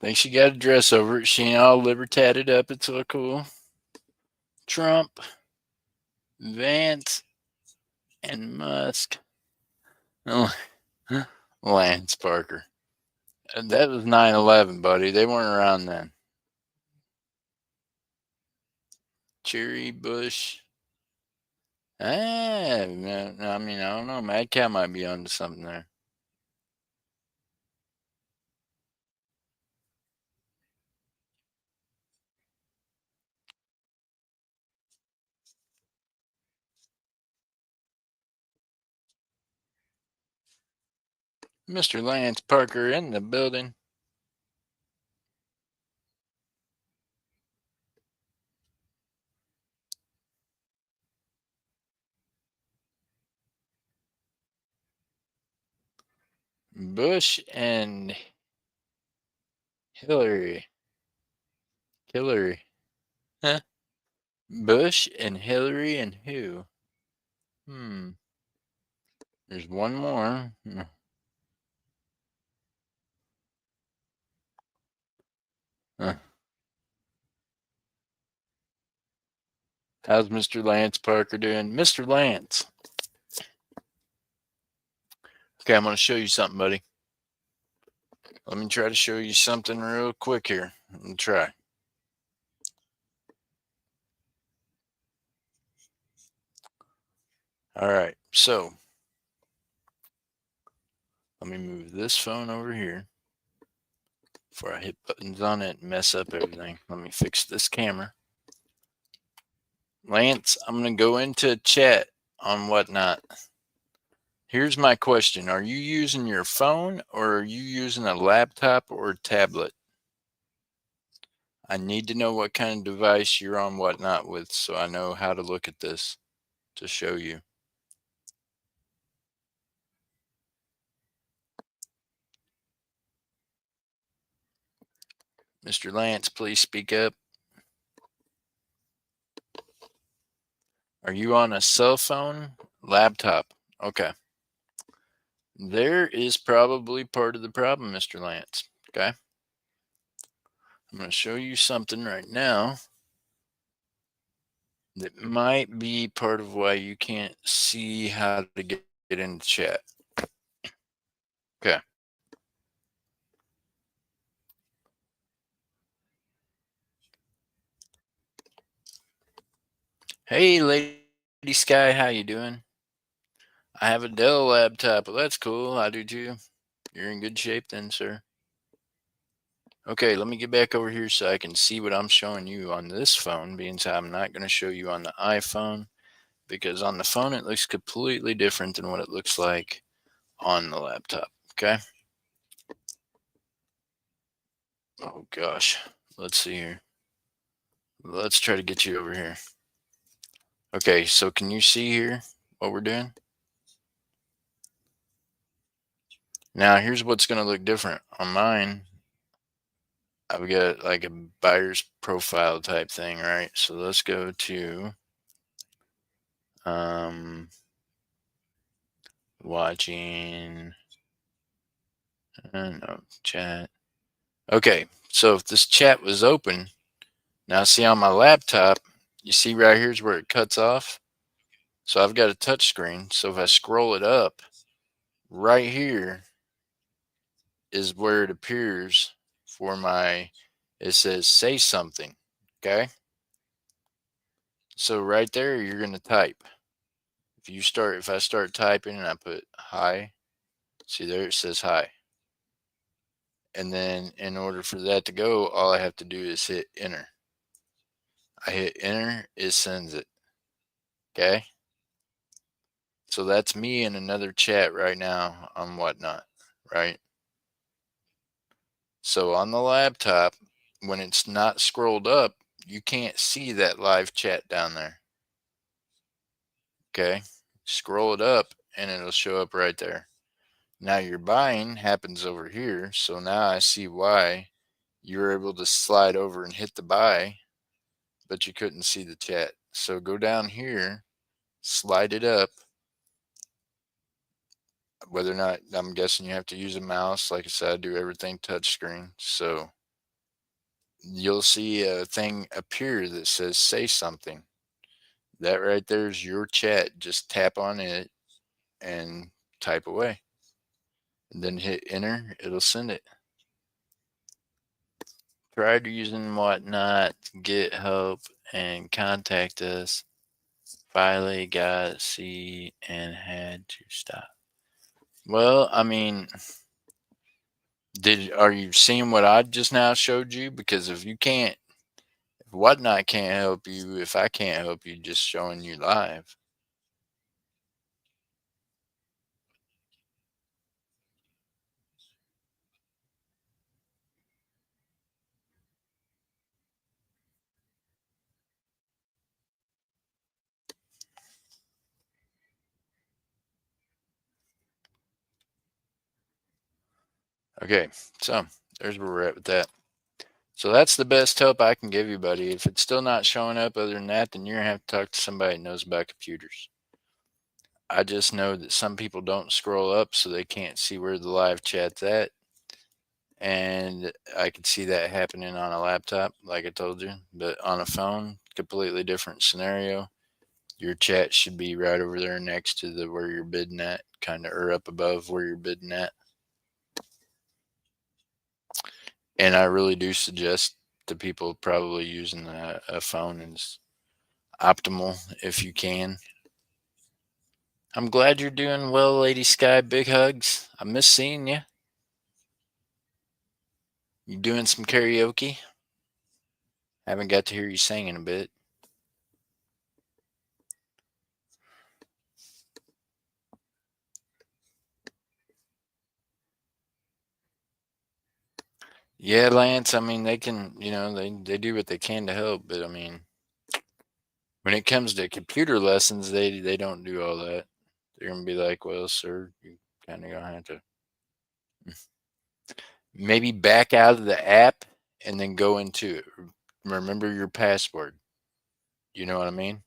Think she got a dress over it. She ain't all liver tatted up. It's so cool. Trump, Vance, and Musk. Oh, Lance Parker. That was 9/11, buddy. They weren't around then. Cherry Bush. I mean, I don't know. Mad Cow might be onto something there. Mr. Lance Parker in the building. Bush and Hillary. Huh? Bush and Hillary and who? There's one more. How's Mr. Lance Parker doing? Mr. Lance. Okay, I'm going to show you something, buddy. Let me try to show you something real quick here. Let me try. All right, so let me move this phone over here before I hit buttons on it and mess up everything. Let me fix this camera. Lance, I'm going to go into chat on Whatnot. Here's my question. Are you using your phone or are you using a laptop or tablet? I need to know what kind of device you're on Whatnot with so I know how to look at this to show you. Mr. Lance, please speak up. Are you on a cell phone? Laptop. Okay. There is probably part of the problem, Mr. Lance. Okay. I'm going to show you something right now that might be part of why you can't see how to get into chat. Okay. Hey, Lady Sky, how you doing? I have a Dell laptop. Well, that's cool. I do too. You're in good shape then, sir. Okay, let me get back over here so I can see what I'm showing you on this phone, being so I'm not going to show you on the iPhone, because on the phone it looks completely different than what it looks like on the laptop. Okay. Oh gosh. Let's see here. Let's try to get you over here. Okay, so can you see here what we're doing? Now here's what's going to look different. On mine, I've got like a buyer's profile type thing, right? So let's go to watching no chat. Okay, so if this chat was open, now see on my laptop, you see right here's where it cuts off. So I've got a touch screen. So if I scroll it up, right here is where it appears for it says say something. Okay. So right there, you're going to type. If I start typing and I put hi, see there it says hi. And then in order for that to go, all I have to do is hit enter. I hit enter, it sends it. Okay. So that's me in another chat right now on Whatnot, right? So on the laptop, when it's not scrolled up, you can't see that live chat down there. Okay. Scroll it up and it'll show up right there. Now your buying happens over here. So now I see why you're able to slide over and hit the buy, but you couldn't see the chat. So go down here, slide it up. Whether or not, I'm guessing you have to use a mouse. Like I said, I do everything touchscreen. So you'll see a thing appear that says say something. That right there is your chat. Just tap on it and type away. And then hit enter, it'll send it. Tried using Whatnot, get help, and contact us. Finally got see and had to stop. Well, I mean, are you seeing what I just now showed you? Because if Whatnot can't help you, if I can't help you, just showing you live. Okay, so there's where we're at with that. So that's the best help I can give you, buddy. If it's still not showing up other than that, then you're going to have to talk to somebody that knows about computers. I just know that some people don't scroll up so they can't see where the live chat's at. And I could see that happening on a laptop, like I told you. But on a phone, completely different scenario. Your chat should be right over there next to where you're bidding at, kind of, or up above where you're bidding at. And I really do suggest to people probably using a phone is optimal if you can. I'm glad you're doing well, Lady Sky. Big hugs. I miss seeing you. You doing some karaoke? Haven't got to hear you sing in a bit. Yeah, Lance, I mean, they can, they do what they can to help, but I mean, when it comes to computer lessons, they don't do all that. They're going to be like, well, sir, you kind of going to have to maybe back out of the app and then go into it. Remember your password. You know what I mean?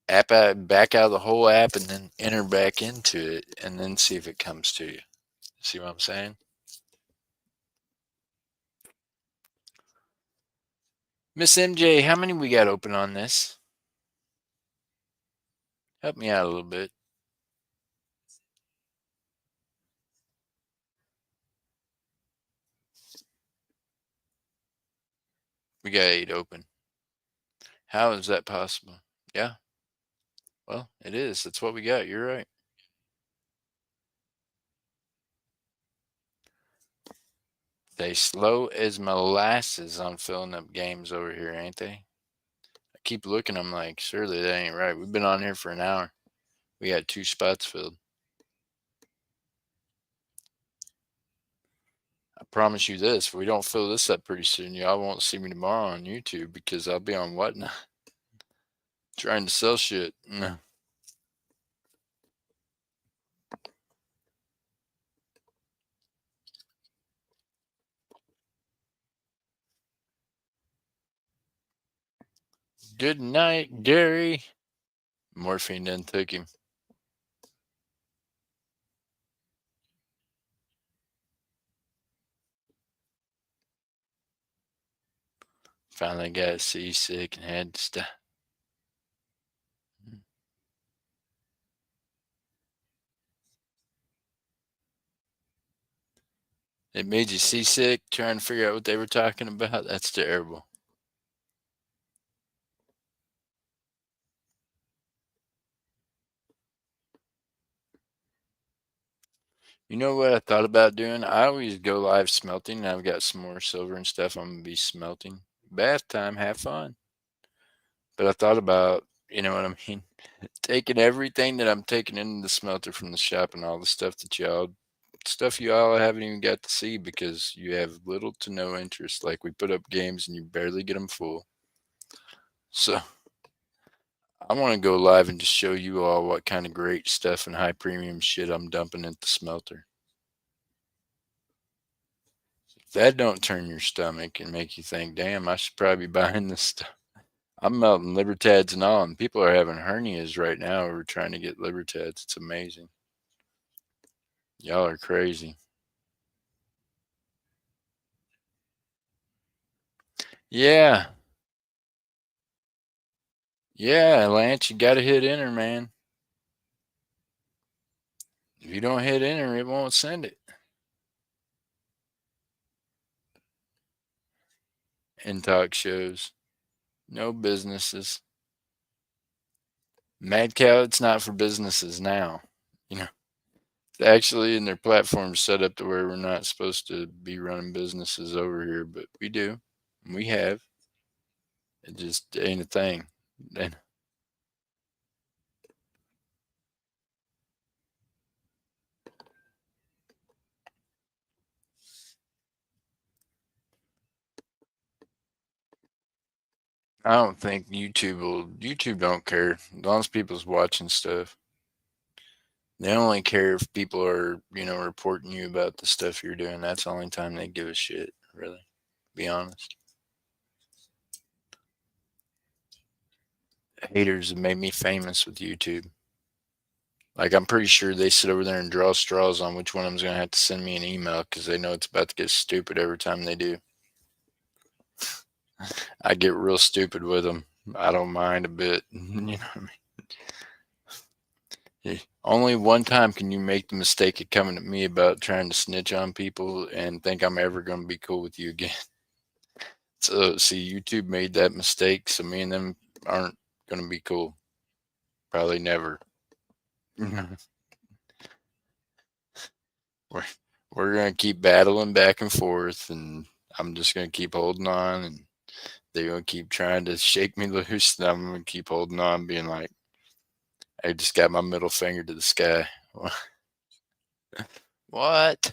Back out of the whole app and then enter back into it and then see if it comes to you. See what I'm saying? Miss MJ, how many we got open on this? Help me out a little bit. We got 8 open. How is that possible? Yeah. Well, it is. That's what we got. You're right. They slow as molasses on filling up games over here, ain't they? I keep looking. I'm like, surely that ain't right. We've been on here for an hour. We got 2 spots filled. I promise you this, if we don't fill this up pretty soon, y'all won't see me tomorrow on YouTube because I'll be on Whatnot trying to sell shit. Good night, Gary. Morphine done took him. Finally got seasick and had to stop. It made you seasick trying to figure out what they were talking about? That's terrible. You know what I thought about doing? I always go live smelting, and I've got some more silver and stuff I'm going to be smelting. Bath time, have fun. But I thought about, you know what I mean? Taking everything that I'm taking into the smelter from the shop and all the stuff that stuff you all haven't even got to see because you have little to no interest. Like we put up games and you barely get them full. So I want to go live and just show you all what kind of great stuff and high premium shit I'm dumping at the smelter. If that don't turn your stomach and make you think, damn, I should probably be buying this stuff. I'm melting Libertads and all, and people are having hernias right now who are trying to get Libertads. It's amazing. Y'all are crazy. Yeah. Yeah, Lance, you got to hit enter, man. If you don't hit enter, it won't send it. In talk shows. No businesses. Mad Cow, it's not for businesses now. You know, actually in their platform set up to where we're not supposed to be running businesses over here, but we do. We have. It just ain't a thing. And I don't think YouTube don't care. As long as people's watching stuff. They only care if people are, reporting you about the stuff you're doing. That's the only time they give a shit, really. Be honest. Haters have made me famous with YouTube. Like, I'm pretty sure they sit over there and draw straws on which one of them's going to have to send me an email because they know it's about to get stupid every time they do. I get real stupid with them. I don't mind a bit. You know what I mean? Only one time can you make the mistake of coming at me about trying to snitch on people and think I'm ever going to be cool with you again. So, see, YouTube made that mistake, so me and them aren't going to be cool. Probably never. We're going to keep battling back and forth, and I'm just going to keep holding on, and they're going to keep trying to shake me loose, and I'm going to keep holding on, being like, I just got my middle finger to the sky. What?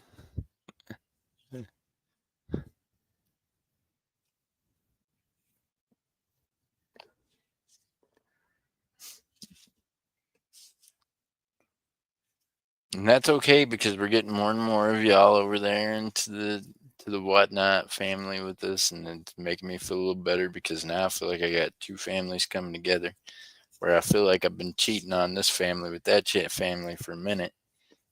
And that's okay because we're getting more and more of y'all over there into the Whatnot family with us, and it's making me feel a little better because now I feel like I got 2 families coming together where I feel like I've been cheating on this family with that family for a minute,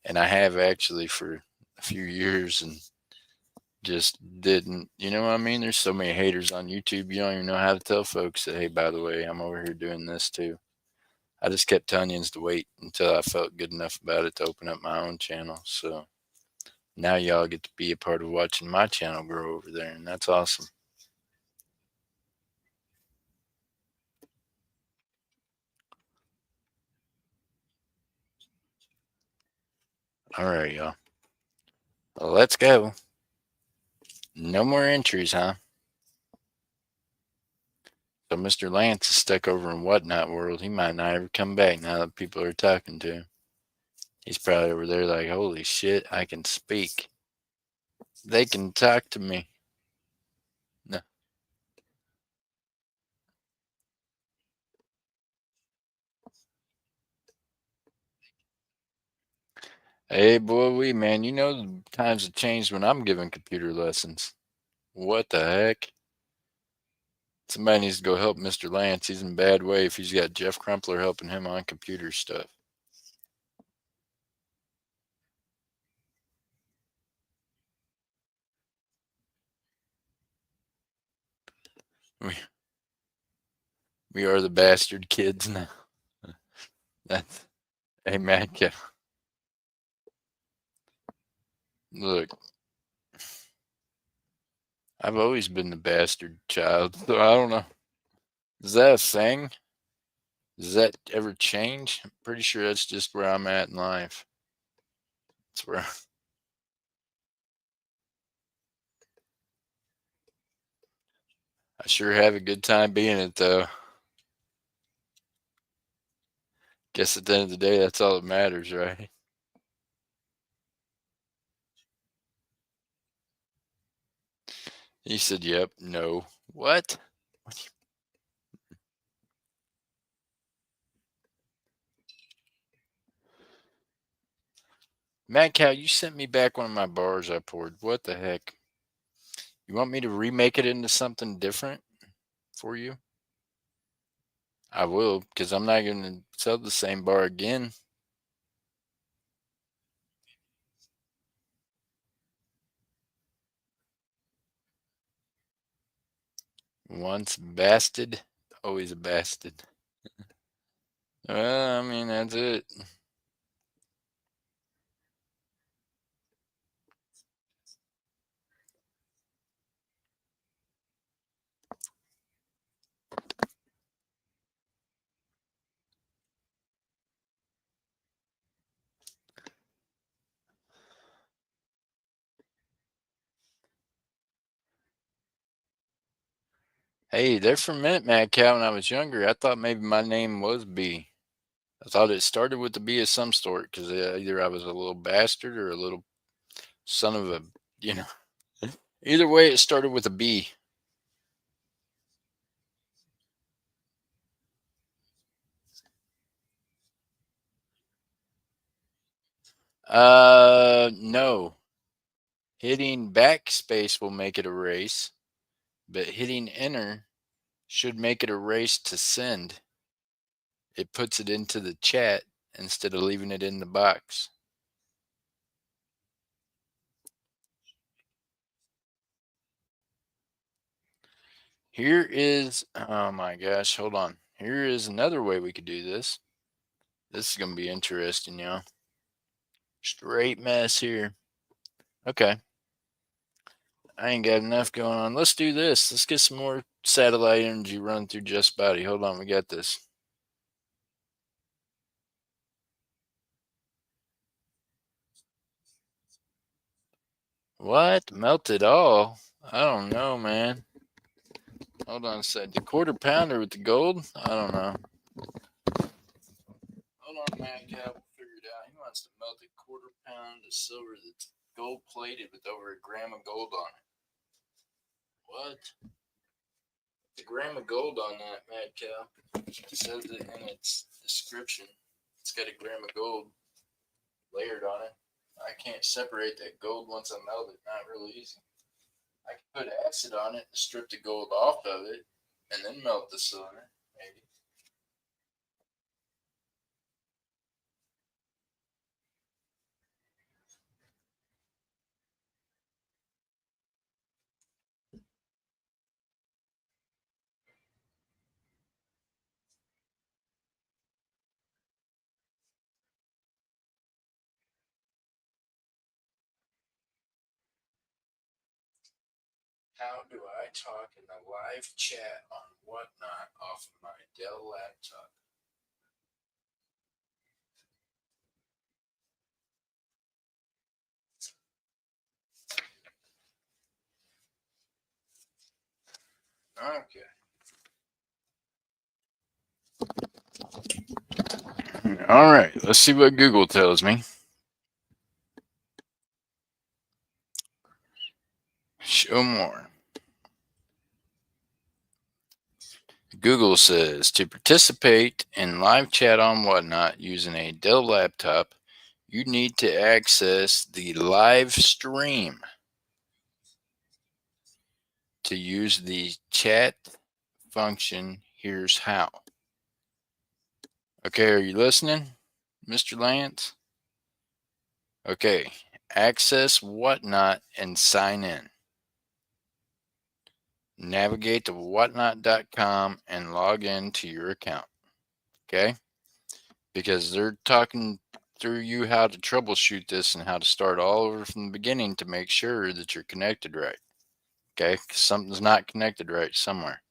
and I have actually for a few years and just didn't, you know what I mean? There's so many haters on YouTube, you don't even know how to tell folks that, hey, by the way, I'm over here doing this too. I just kept telling you to wait until I felt good enough about it to open up my own channel. So now y'all get to be a part of watching my channel grow over there, and that's awesome. All right, y'all. Well, let's go. No more entries, huh? So Mr. Lance is stuck over in Whatnot World. He might not ever come back now that people are talking to him. He's probably over there like, holy shit, I can speak. They can talk to me. No. Hey, boy, man, you know the times have changed when I'm giving computer lessons. What the heck? Somebody needs to go help Mr. Lance. He's in a bad way if he's got Jeff Crumpler helping him on computer stuff. We are the bastard kids now. That's, hey, man, look, I've always been the bastard child, so I don't know. Is that a thing? Does that ever change? I'm pretty sure that's just where I'm at in life. That's where I sure have a good time being it, though. Guess at the end of the day, that's all that matters, right? He said, yep, no. What? Mad Cow, you sent me back one of my bars I poured. What the heck? You want me to remake it into something different for you? I will, because I'm not going to sell the same bar again. Once bastard, always a bastard. Well, I mean, that's it. Hey, there for a minute, Mad Cow, when I was younger, I thought maybe my name was B. I thought it started with the B of some sort, because either I was a little bastard or a little son of a, you know. Either way, it started with a B. No. Hitting backspace will make it a race, but hitting enter should make it a race to send. It puts it into the chat instead of leaving it in the box. Here is, oh my gosh, hold on. Here is another way we could do this. This is going to be interesting, y'all. Straight mess here. Okay. I ain't got enough going on. Let's do this. Let's get some more satellite energy running through Just Body. Hold on, we got this. What? Melted all? I don't know, man. Hold on a sec. The quarter pounder with the gold? I don't know. Hold on, man. Yeah, we'll figure it out. He wants to melt a quarter pound of silver that's gold plated with over a gram of gold on it. What? A gram of gold on that, Mad Cow. It says it in its description. It's got a gram of gold layered on it. I can't separate that gold once I melt it. Not really easy. I can put acid on it and strip the gold off of it and then melt the silver, maybe. How do I talk in the live chat on Whatnot off of my Dell laptop? Okay. All right. Let's see what Google tells me. Show more. Google says to participate in live chat on Whatnot using a Dell laptop, you need to access the live stream. To use the chat function, here's how. Okay, are you listening, Mr. Lance? Okay, access Whatnot and sign in. Navigate to whatnot.com and log in to your account. Okay? Because they're talking through you how to troubleshoot this and how to start all over from the beginning to make sure that you're connected right. Okay? 'Cause something's not connected right somewhere.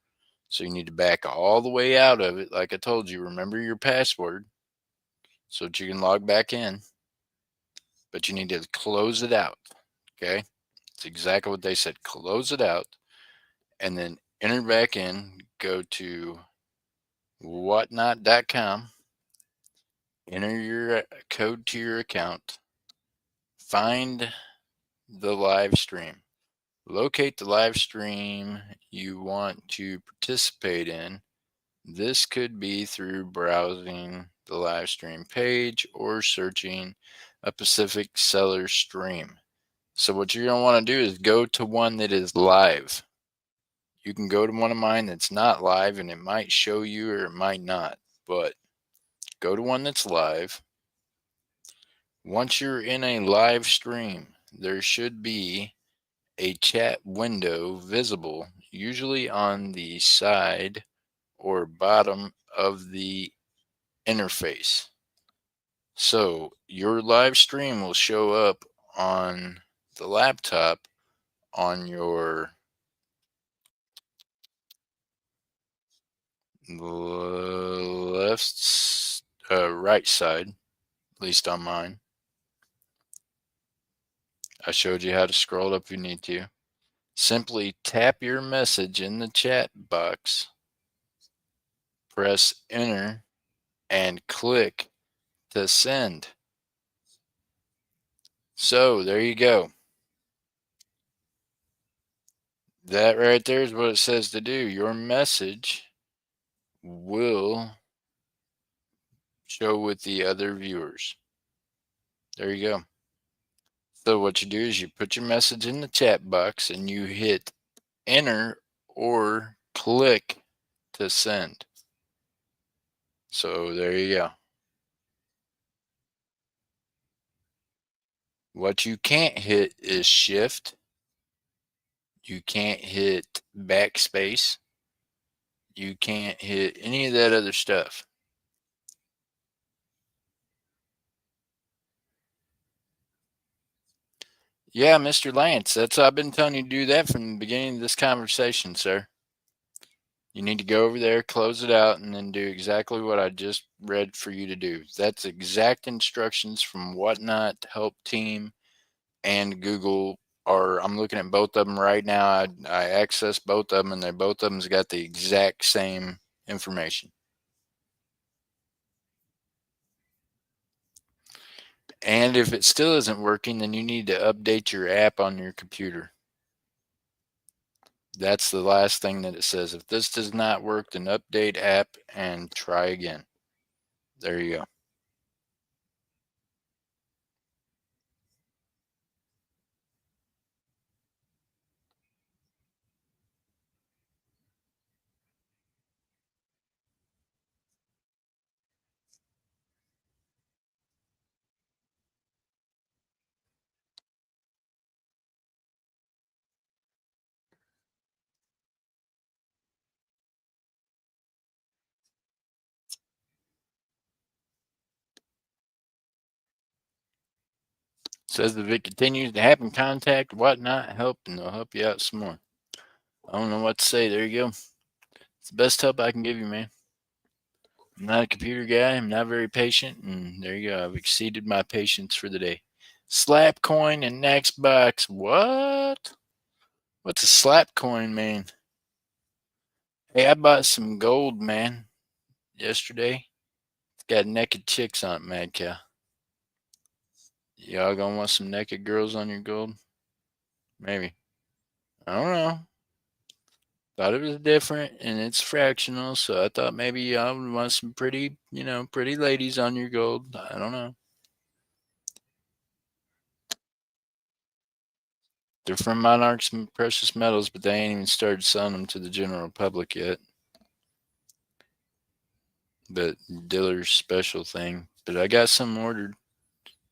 So you need to back all the way out of it. Like I told you, remember your password so that you can log back in. But you need to close it out. Okay? It's exactly what they said. Close it out and then enter back in. Go to whatnot.com. Enter your code to your account. Find the live stream. Locate the live stream you want to participate in. This could be through browsing the live stream page or searching a Pacific Seller stream. So what you're going to want to do is go to one that is live. You can go to one of mine that's not live and it might show you or it might not, but go to one that's live. Once you're in a live stream, there should be a chat window visible, usually on the side or bottom of the interface. So your live stream will show up on the laptop on your right side, at least on mine. I showed you how to scroll up if you need to. Simply tap your message in the chat box, press enter, and click to send. So there you go. That right there is what it says to do. Your message will show with the other viewers. There you go. So what you do is you put your message in the chat box and you hit enter or click to send. So there you go. What you can't hit is shift. You can't hit backspace. You can't hit any of that other stuff. Yeah, Mr. Lance, I've been telling you to do that from the beginning of this conversation, sir. You need to go over there, close it out, and then do exactly what I just read for you to do. That's exact instructions from Whatnot, Help Team, and Google. I'm looking at both of them right now. I access both of them, and both of them's got the exact same information. And if it still isn't working, then you need to update your app on your computer. That's the last thing that it says. If this does not work, then update app and try again. There you go. Says if it continues to happen, contact Whatnot Help, and they'll help you out some more. I don't know what to say. There you go. It's the best help I can give you, man. I'm not a computer guy. I'm not very patient, and there you go. I've exceeded my patience for the day. Slap coin and Nextbox. What? What's a slap coin, man? Hey, I bought some gold, man, yesterday. It's got naked chicks on it, Mad Cow. Y'all gonna want some naked girls on your gold? Maybe. I don't know. Thought it was different and it's fractional, so I thought maybe y'all would want some pretty, pretty ladies on your gold. I don't know. They're from Monarchs and Precious Metals, but they ain't even started selling them to the general public yet. But Diller's special thing. But I got some ordered.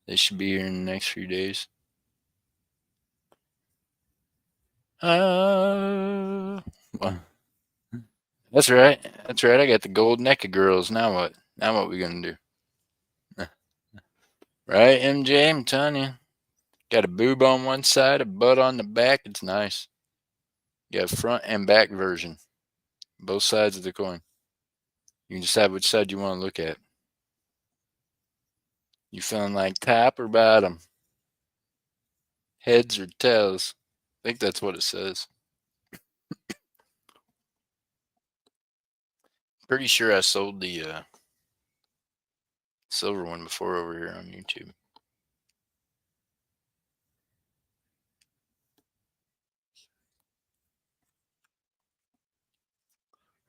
They should be here in the next few days. Well, that's right. That's right. I got the gold naked girls. Now what? Now what we gonna do? Right, MJ? I'm telling you. Got a boob on one side, a butt on the back. It's nice. You got front and back version. Both sides of the coin. You can decide which side you want to look at. You feeling like top or bottom? Heads or tails? I think that's what it says. Pretty sure I sold the silver one before over here on YouTube.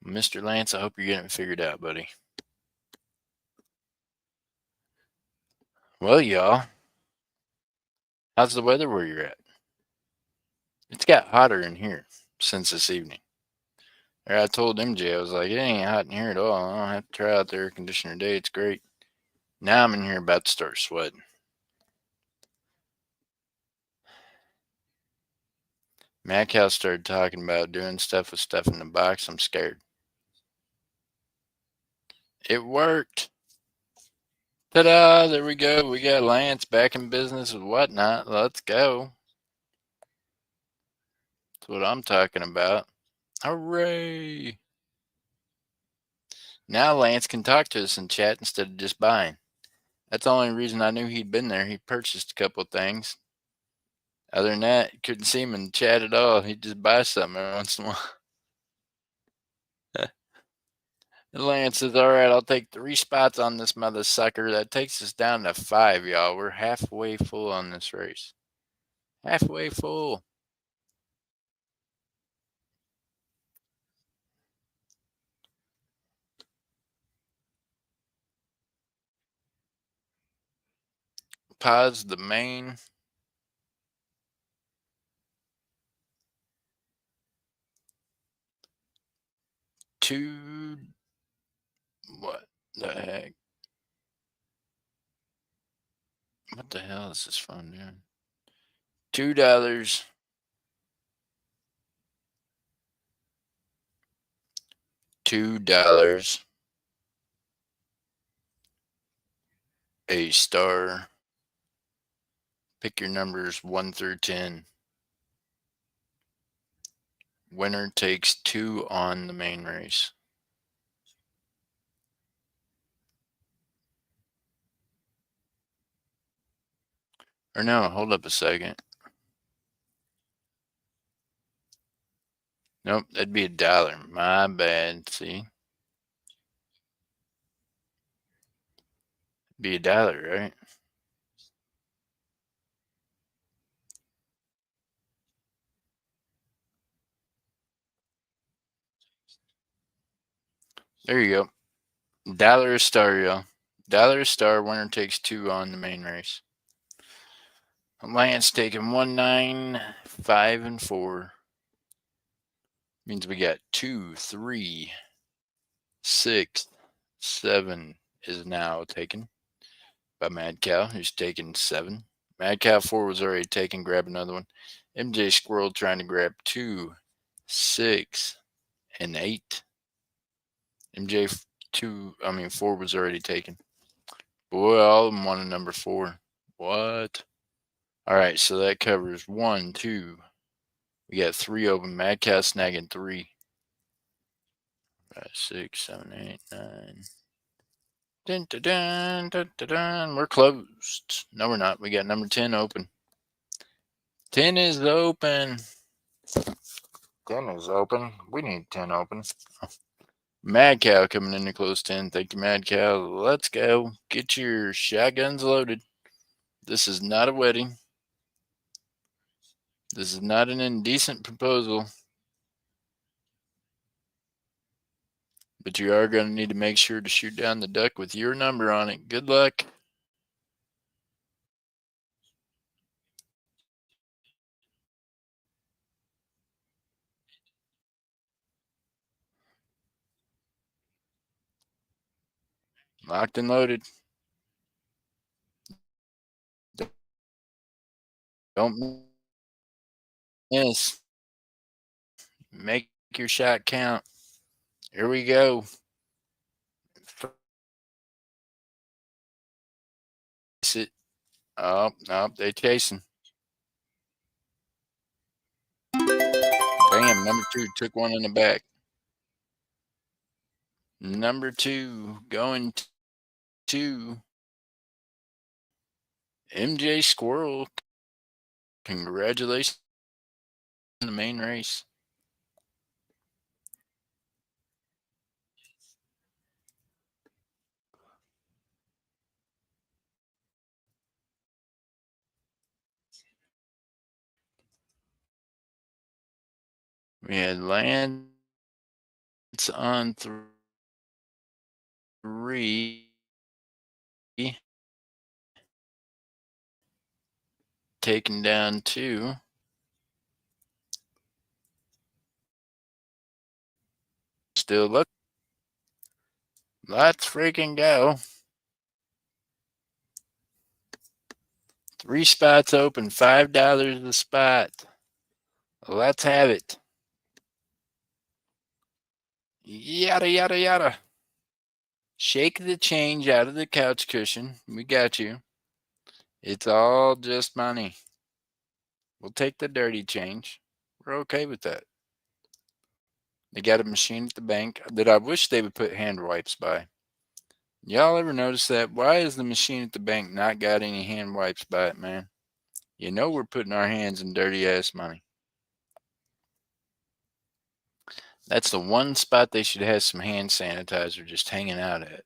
Mr. Lance, I hope you're getting it figured out, buddy. Well, y'all, how's the weather where you're at? It's got hotter in here since this evening. Or I told MJ, I was like, it ain't hot in here at all. I don't have to try out the air conditioner today. It's great. Now I'm in here about to start sweating. Mad Cow started talking about doing stuff with stuff in the box. I'm scared. It worked. Ta-da! There we go. We got Lance back in business with Whatnot. Let's go. That's what I'm talking about. Hooray! Now Lance can talk to us in chat instead of just buying. That's the only reason I knew he'd been there. He purchased a couple of things. Other than that, couldn't see him in chat at all. He'd just buy something every once in a while. Lance says, all right, I'll take 3 spots on this mother sucker. That takes us down to 5, y'all. We're halfway full on this race. Halfway full. Pause the main. What the heck? What the hell is this phone doing? $2. $2. A star. Pick your numbers 1 through 10. Winner takes 2 on the main race. Or no, hold up a second. Nope, that'd be $1. My bad, see? Be $1, right? There you go. $1 a star, y'all. $1 a star, winner takes 2 on the main race. Lance taking 1, 9, 5, and 4. Means we got 2, 3, 6, 7 is now taken by Mad Cow, who's taking 7. Mad Cow 4 was already taken. Grab another one. MJ Squirrel trying to grab 2, 6, and 8. MJ 4 was already taken. Boy, all of them wanted number 4. What? All right, so that covers 1, 2. We got 3 open. Mad Cow snagging 3. 5, 6, 7, 8, 9. Dun, dun, dun, dun, dun, dun. We're closed. No, we're not. We got number 10 open. 10 is open. 10 is open. We need 10 open. Mad Cow coming in to close 10. Thank you, Mad Cow. Let's go. Get your shotguns loaded. This is not a wedding. This is not an indecent proposal. But you are going to need to make sure to shoot down the duck with your number on it. Good luck. Locked and loaded. Don't miss. Make your shot count. Here we go. Face it. Oh, no, they chasing. Bam, number 2 took one in the back. Number 2 going to MJ Squirrel. Congratulations on the main race. We had Lance on 3. Taken down 2. Still look. Let's freaking go. 3 spots open, $5 a spot. Let's have it. Yada, yada, yada. Shake the change out of the couch cushion. We got you. It's all just money. We'll take the dirty change. We're okay with that. They got a machine at the bank that I wish they would put hand wipes by. Y'all ever notice that? Why is the machine at the bank not got any hand wipes by it, man? You know we're putting our hands in dirty ass money. That's the one spot they should have some hand sanitizer just hanging out at.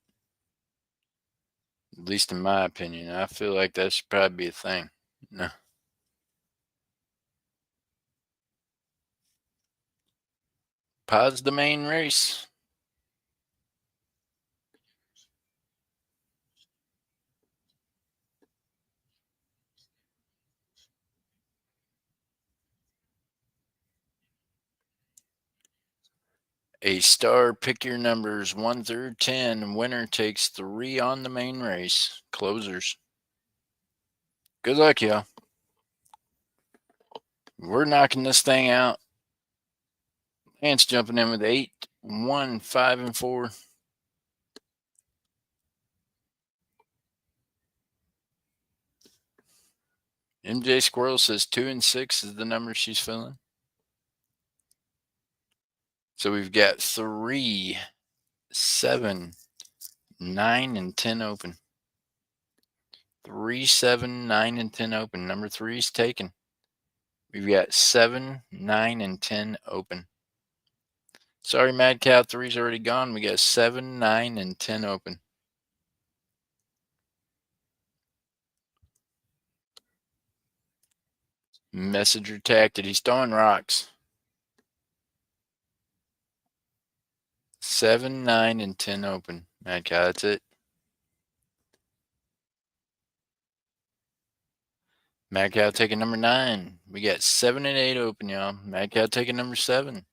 At least in my opinion. I feel like that should probably be a thing. No. Pause the main race. A star, pick your numbers 1 through 10. Winner takes 3 on the main race. Closers. Good luck, y'all. We're knocking this thing out. Lance jumping in with 8, 1, 5, and 4. MJ Squirrel says 2 and 6 is the number she's filling. So we've got 3, 7, 9, and 10 open. 3, 7, 9, and 10 open. Number 3 is taken. We've got 7, 9, and 10 open. Sorry, Mad Cow 3's already gone. We got 7, 9, and 10 open. Messenger tagged it. He's throwing rocks. 7, 9, and 10 open. Mad Cow, that's it. Mad Cow taking number 9. We got 7 and 8 open, y'all. Mad Cow taking number 7.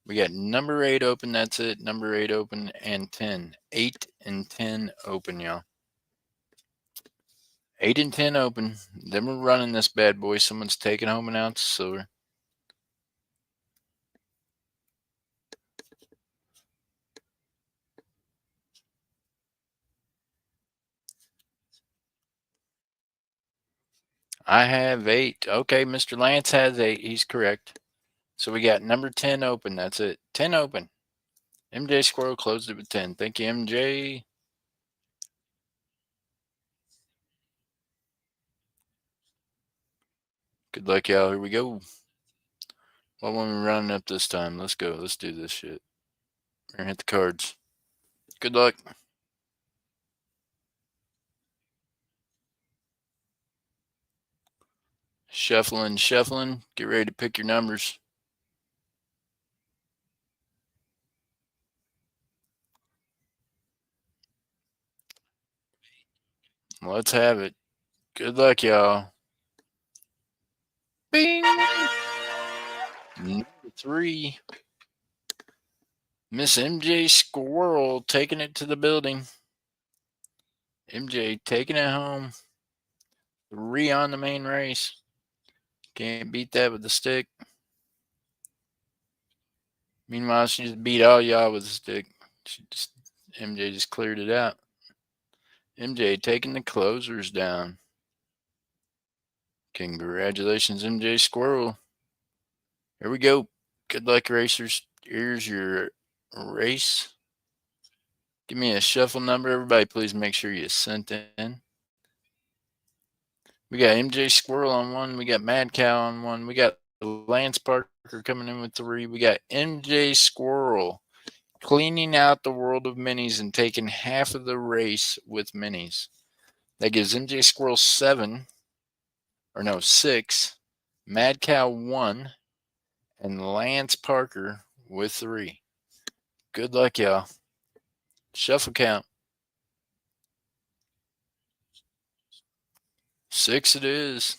We got number 8 open. That's it. Number 8 open and 10. 8 and 10 open, y'all. 8 and 10 open. Then we're running this bad boy. Someone's taking home an ounce of silver. I have 8. Okay, Mr. Lance has 8. He's correct. So we got number 10 open. That's it. 10 open. MJ Squirrel closed it with 10. Thank you, MJ. Good luck, y'all. Here we go. What one we running up this time? Let's go. Let's do this shit. We're gonna hit the cards. Good luck. Shuffling, shuffling. Get ready to pick your numbers. Let's have it. Good luck, y'all. Bing! Number 3. Miss MJ Squirrel taking it to the building. MJ taking it home. 3 on the main race. Can't beat that with the stick. Meanwhile, she just beat all y'all with the stick. MJ just cleared it out. MJ taking the closers down. Congratulations, MJ Squirrel. Here we go. Good luck, racers. Here's your race. Give me a shuffle number. Everybody, please make sure you sent in. We got MJ Squirrel on 1. We got Mad Cow on 1. We got Lance Parker coming in with 3. We got MJ Squirrel cleaning out the world of minis and taking half of the race with minis. That gives MJ Squirrel 6. Mad Cow 1. And Lance Parker with 3. Good luck, y'all. Shuffle count. 6 it is.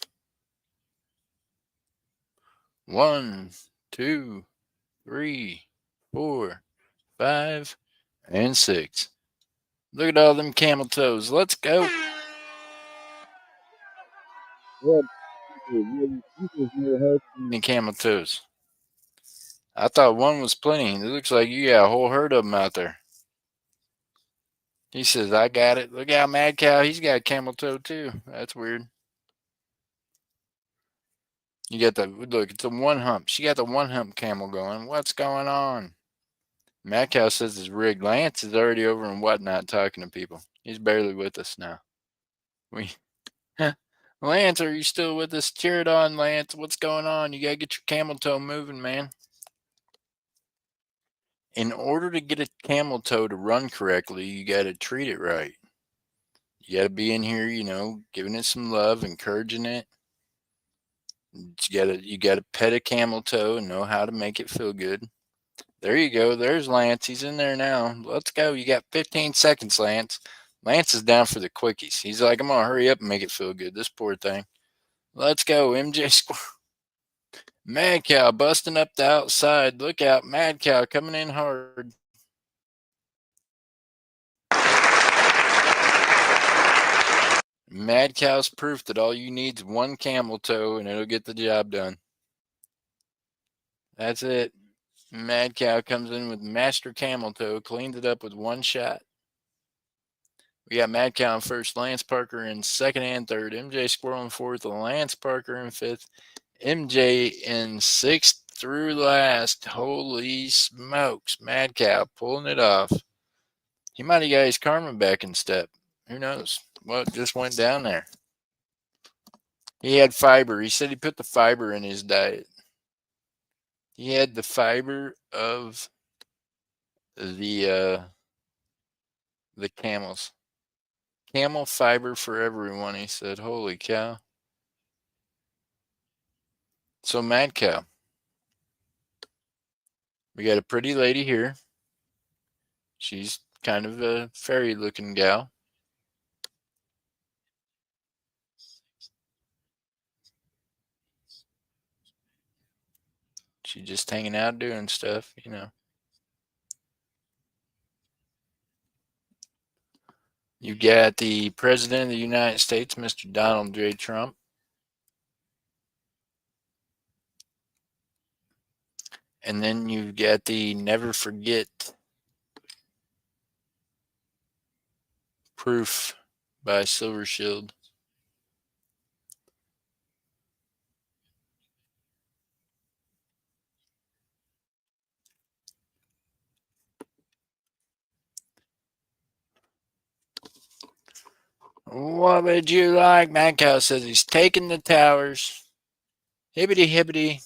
1, 2, 3, 4, 5, and 6. Look at all them camel toes. Let's go. The camel toes. I thought 1 was plenty. It looks like you got a whole herd of them out there. He says, I got it. Look out, Mad Cow. He's got a camel toe too. That's weird. You got the, look, it's the 1 hump. She got the 1 hump camel going. What's going on? Mad Cow says it's rigged. Lance is already over in Whatnot talking to people. He's barely with us now. Lance, are you still with us? Cheer it on, Lance. What's going on? You got to get your camel toe moving, man. In order to get a camel toe to run correctly, you got to treat it right. You got to be in here, giving it some love, encouraging it. You got to pet a camel toe and know how to make it feel good. There you go. There's Lance. He's in there now. Let's go. You got 15 seconds, Lance. Lance is down for the quickies. He's like, I'm going to hurry up and make it feel good. This poor thing. Let's go. MJ Squirrel. Mad Cow busting up the outside. Look out. Mad Cow coming in hard. Mad Cow's proof that all you need is 1 camel toe and it'll get the job done. That's it. Mad Cow comes in with Master Camel Toe, cleans it up with 1 shot. We got Mad Cow in 1st, Lance Parker in 2nd and 3rd, MJ Squirrel in 4th, Lance Parker in 5th, MJ in 6th through last. Holy smokes. Mad Cow pulling it off. He might have got his karma back in step. Who knows what just went down there? He had fiber. He said he put the fiber in his diet. He had the fiber of the camels. Camel fiber for everyone, he said. Holy cow. So Mad Cow. We got a pretty lady here. She's kind of a fairy looking gal. She's just hanging out doing stuff, You got the President of the United States, Mr. Donald J. Trump. And then you've got the Never Forget proof by Silver Shield. What would you like? Mad Cow says he's taking the towers. Hibbity hibbity.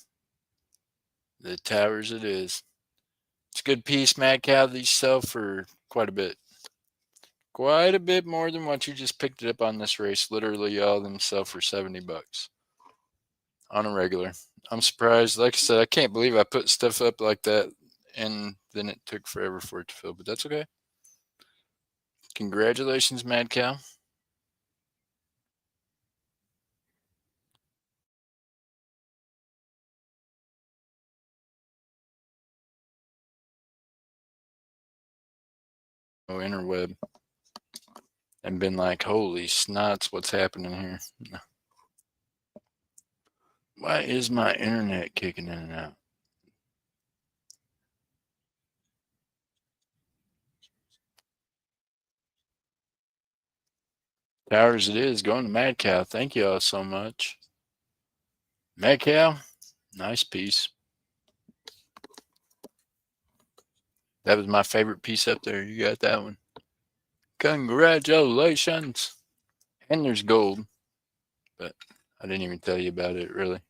The towers it is. It's a good piece, Mad Cow. These sell for quite a bit. Quite a bit more than what you just picked it up on this race. Literally all of them sell for $70 on a regular. I'm surprised. Like I said, I can't believe I put stuff up like that and then it took forever for it to fill, but that's okay. Congratulations, Mad Cow. Oh, interweb. And been like, holy snots, what's happening here? Why is my internet kicking in and out? Towers it is. Going to Mad Cow. Thank you all so much. Mad Cow, nice piece. That was my favorite piece up there. You got that one. Congratulations. And there's gold. But I didn't even tell you about it, really.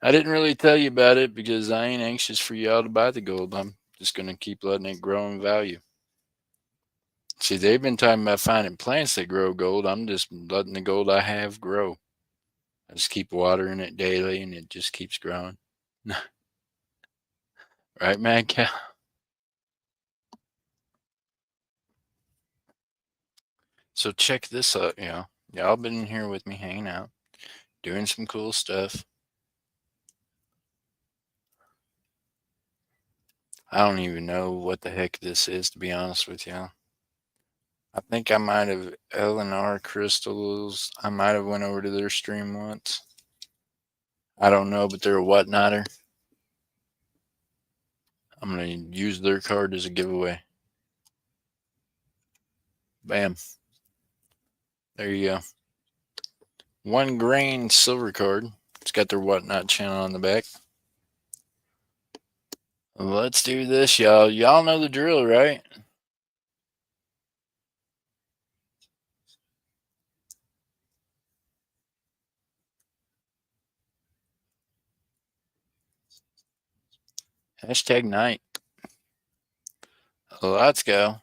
I didn't really tell you about it because I ain't anxious for y'all to buy the gold. I'm just going to keep letting it grow in value. See, they've been talking about finding plants that grow gold. I'm just letting the gold I have grow. I just keep watering it daily and it just keeps growing. Right, Mad Cow? So check this out, Y'all been in here with me hanging out, doing some cool stuff. I don't even know what the heck this is, to be honest with y'all. I think I might have L&R Crystals. I might have went over to their stream once. I don't know, but they're a whatnotter. I'm going to use their card as a giveaway. Bam. There you go. 1 grain silver card. It's got their whatnot channel on the back. Let's do this, y'all. Y'all know the drill, right? Hashtag night. Let's go.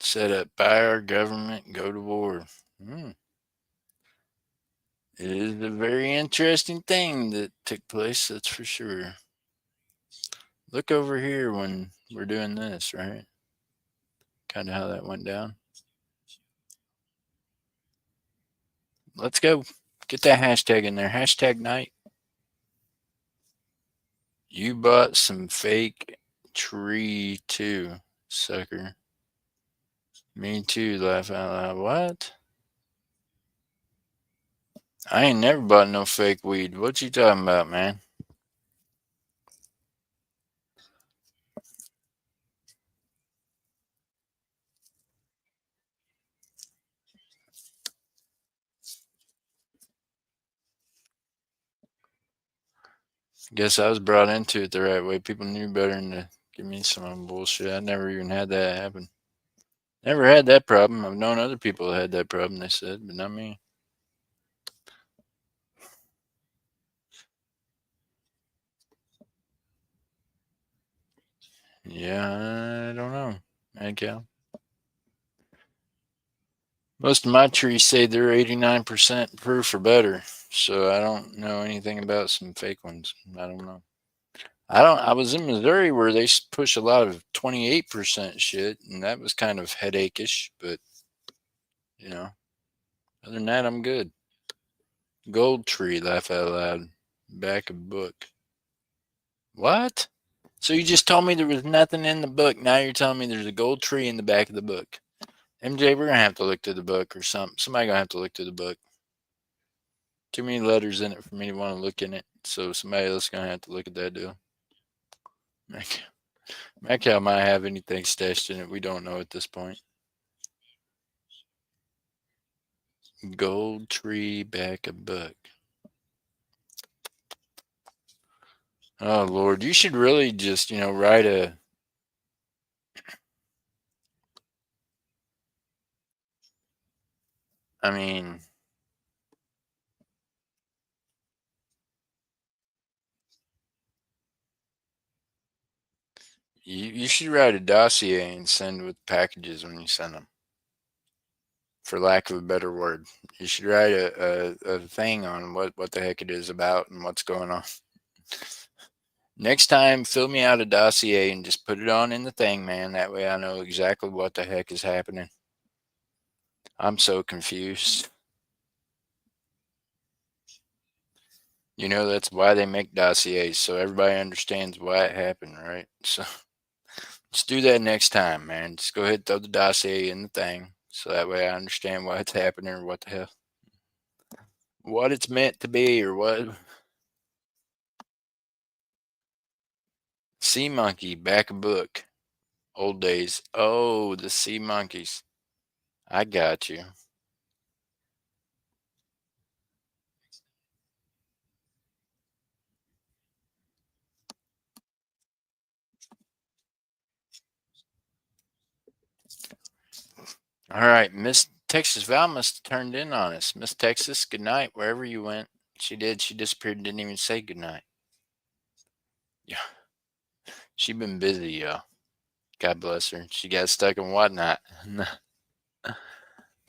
Set up by our government, go to war. It is a very interesting thing that took place, that's for sure. Look over here when we're doing this, right? Kind of how that went down. Let's go. Get that hashtag in there. Hashtag night. You bought some fake tree too, sucker. Me too, laugh out loud. What? I ain't never bought no fake weed. What you talking about, man? Guess I was brought into it the right way. People knew better than to give me some bullshit. I never even had that happen. Never had that problem. I've known other people that had that problem, they said, but not me. Yeah, I don't know. Mad Cow. Most of my trees say they're 89% proof or better, so I don't know anything about some fake ones. I don't know. I was in Missouri where they push a lot of 28% shit, and that was kind of headacheish, but other than that, I'm good. Gold tree, laugh out loud. Back of book. What? So you just told me there was nothing in the book. Now you're telling me there's a gold tree in the back of the book. MJ, we're gonna have to look through the book or something. Somebody gonna have to look through the book. Too many letters in it for me to want to look in it. So somebody else gonna have to look at that deal. Mad Cow might have anything stashed in it. We don't know at this point. Gold tree, back of book. Oh Lord, you should really just write a I mean, you should write a dossier and send with packages when you send them. For lack of a better word, you should write a thing on what the heck it is about and what's going on. Next time, fill me out a dossier and just put it on in the thing, man. That way I know exactly what the heck is happening. I'm so confused. You know, that's why they make dossiers, so everybody understands why it happened, right? So let's do that next time, man. Just go ahead and throw the dossier in the thing, so that way I understand why it's happening or what the hell. What it's meant to be or what. Sea monkey, back a book. Old days. Oh, the sea monkeys. I got you. All right, Miss Texas Val must have turned in on us. Miss Texas, good night, wherever you went. She did. She disappeared and didn't even say good night. Yeah. She been busy, y'all. God bless her. She got stuck in whatnot.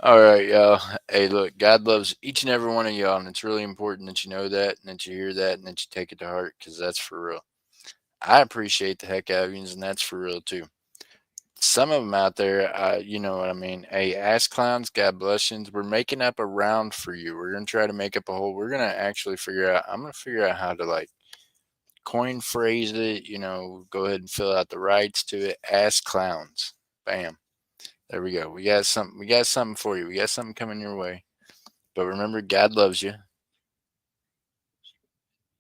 All right, y'all. Hey, look, God loves each and every one of y'all, and it's really important that you know that and that you hear that and that you take it to heart because that's for real. I appreciate the heck out of you, and that's for real too. Some of them out there, you know what I mean. Hey, ass clowns, God bless you. We're making up a round for you. We're gonna try to make up a whole. We're gonna actually figure out. I'm gonna figure out how to like coin phrase it. You know, go ahead and fill out the rights to it. Ass clowns. Bam. There we go. We got something. We got something for you. We got something coming your way. But remember, God loves you,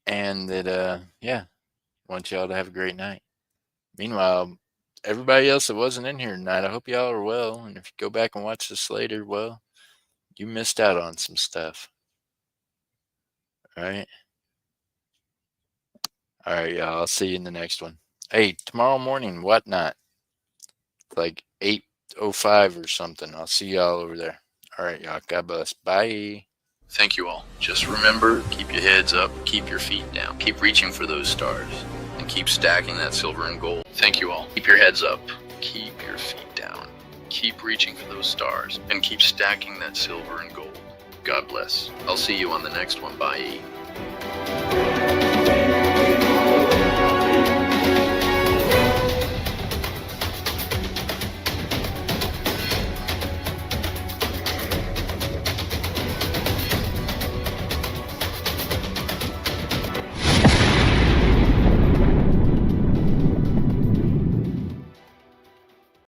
and that yeah, want y'all to have a great night. Meanwhile, everybody else that wasn't in here tonight, I hope y'all are well. And if you go back and watch this later, well, you missed out on some stuff. All right. All right, y'all. I'll see you in the next one. Hey, tomorrow morning, whatnot, like 8:05 or something. I'll see y'all over there. All right, y'all. God bless. Bye. Thank you all. Just remember, keep your heads up, keep your feet down, keep reaching for those stars, and keep stacking that silver and gold. Thank you all. Keep your heads up, keep your feet down, keep reaching for those stars, and keep stacking that silver and gold. God bless. I'll see you on the next one. Bye.